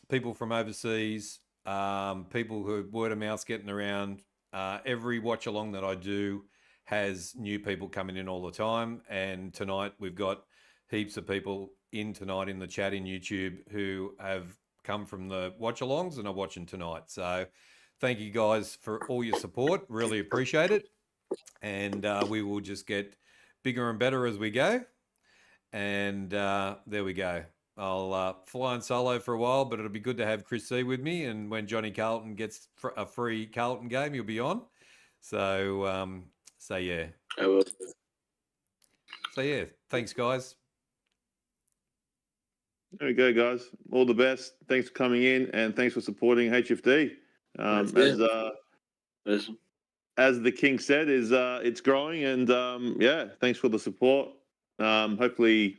A: People from overseas, people who word of mouth's getting around. Every watch along that I do has new people coming in all the time. And tonight we've got heaps of people in tonight in the chat in YouTube who have come from the watch alongs and are watching tonight. So thank you guys for all your support. Really appreciate it. And we will just get bigger and better as we go. And there we go. I'll fly in solo for a while, but it'll be good to have Chris C with me. And when Johnny Carlton gets a free Carlton game, he'll be on. So yeah.
C: I will.
A: So yeah, thanks guys.
B: There we go, guys. All the best. Thanks for coming in, and thanks for supporting HFD. As the King said, it's growing, and thanks for the support. Hopefully,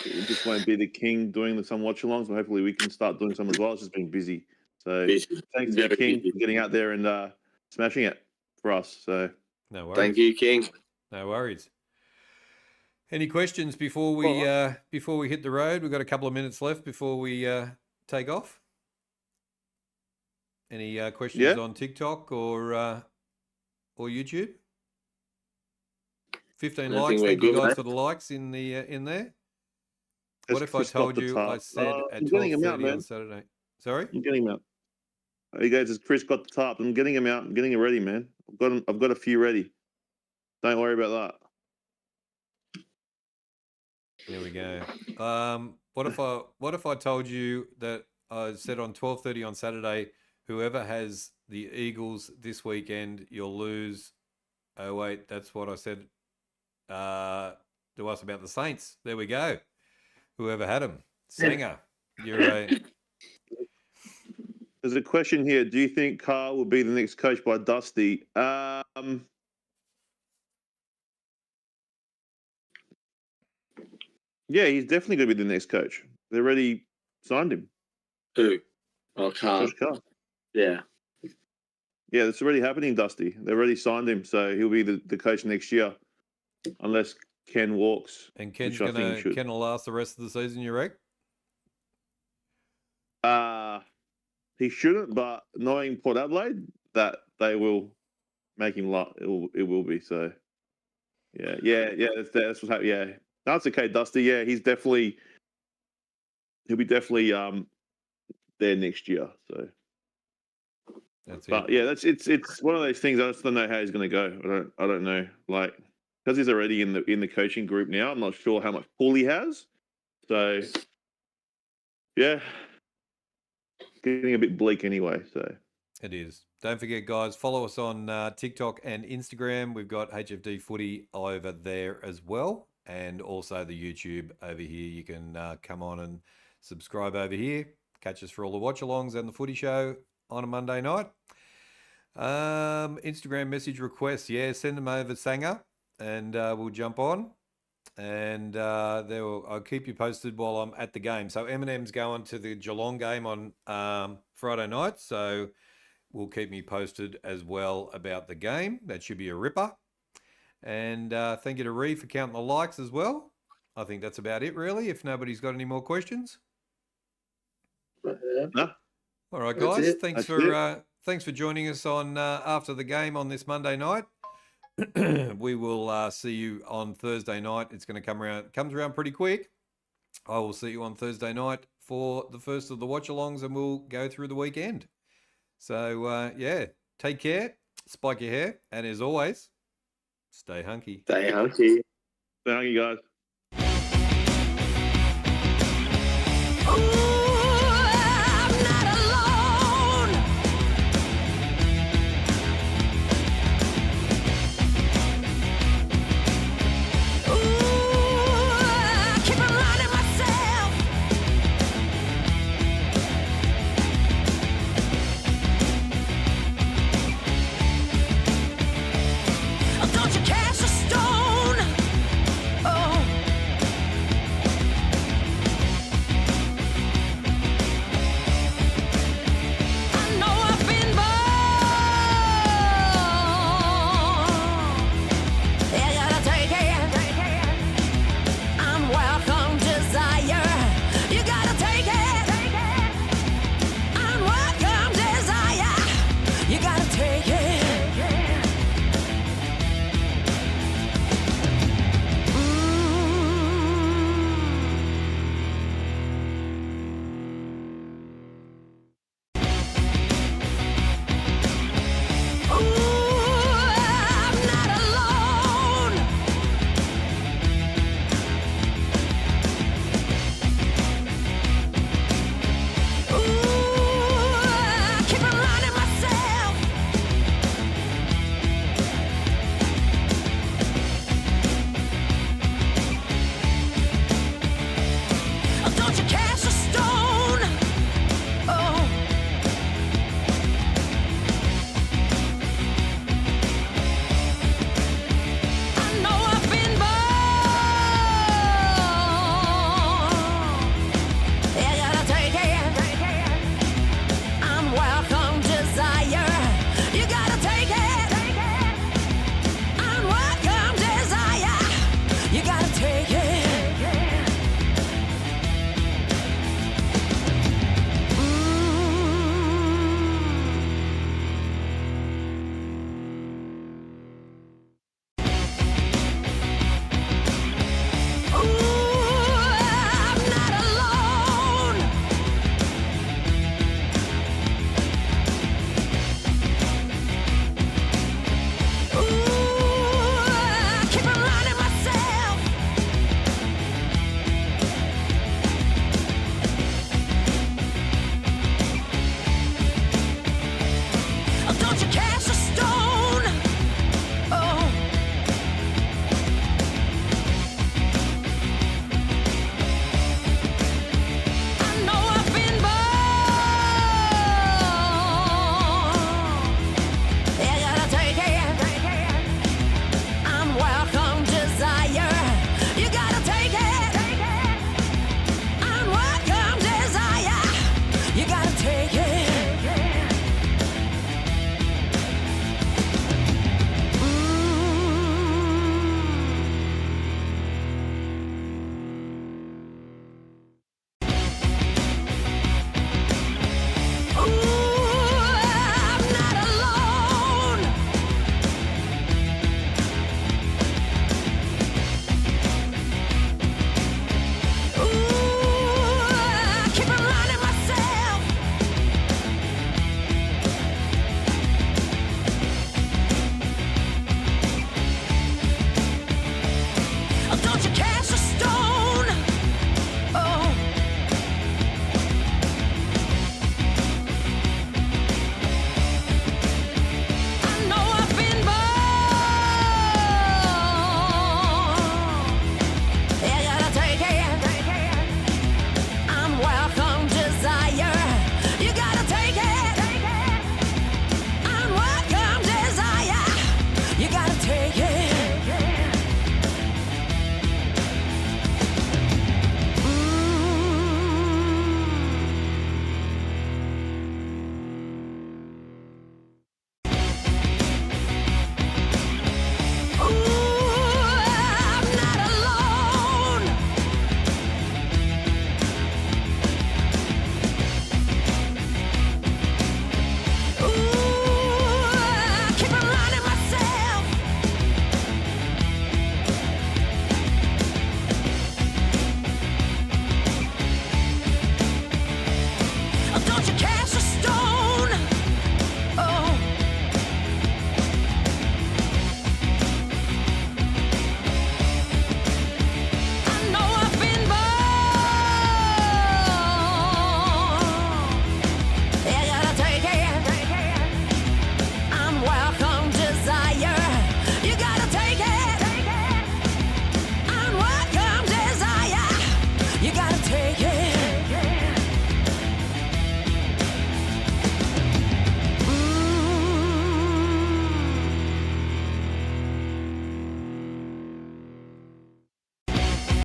B: it just won't be the King doing some watch-alongs, but hopefully we can start doing some as well. It's just been busy. So thanks to the King for getting out there and smashing it for us. So
A: no worries.
C: Thank you, King.
A: No worries. Any questions before we hit the road? We've got a couple of minutes left before we take off. Any questions on TikTok or YouTube? 15
C: I think
A: likes.
C: we're
A: Thank you
C: good,
A: guys
C: mate.
A: for the likes in there.
B: Has
A: What if I
B: Chris got
A: told
B: the
A: you I
B: tarp?
A: said at
B: I'm getting him out,
A: 12:30
B: man.
A: on Saturday? Sorry?
B: I'm getting him out. He goes, has Chris got the tarp? I'm getting him out. I'm getting him ready, man. I've got a few ready. Don't worry about that.
A: There we go. What if I told you that I said on 12:30 on Saturday, whoever has the Eagles this weekend, you'll lose. Oh wait, that's what I said to us about the Saints. There we go. Whoever had them, Sanger. You're a
B: There's a question here. Do you think Carl will be the next coach by Dusty? Yeah, he's definitely going to be the next coach. They already signed him.
C: Who? Oh, Carl.
B: Josh Carl.
C: Yeah.
B: Yeah, that's already happening, Dusty. They already signed him, so he'll be the coach next year, unless Ken walks.
A: and Ken will last the rest of the season. You reckon?
B: He shouldn't, but knowing Port Adelaide, that they will make him it will be. So, yeah. That's what's happening. Yeah, that's okay, Dusty. Yeah, he'll be definitely there next year. So,
A: that's
B: but
A: it.
B: yeah, it's one of those things. I just don't know how he's going to go. I don't know. Like, because he's already in the coaching group now, I'm not sure how much pull he has. So, yeah, getting a bit bleak anyway. So.
A: It is. Don't forget, guys, follow us on TikTok and Instagram. We've got HFD Footy over there as well, and also the YouTube over here. You can come on and subscribe over here. Catch us for all the watch-alongs and the footy show on a Monday night. Instagram message requests, send them over, Sanger, and we'll jump on. And I'll keep you posted while I'm at the game. So Eminem's going to the Geelong game on Friday night, so will keep me posted as well about the game. That should be a ripper. And thank you to Ree for counting the likes as well. I think that's about it, really, if nobody's got any more questions.
B: No.
A: All right, guys.
B: Thanks
A: for joining us on after the game on this Monday night. We will see you on Thursday night. It's going to comes around pretty quick. I will see you on Thursday night for the first of the watch-alongs, and we'll go through the weekend. So, take care, spike your hair, and as always, stay hunky.
C: Stay hunky.
B: Stay hunky, guys.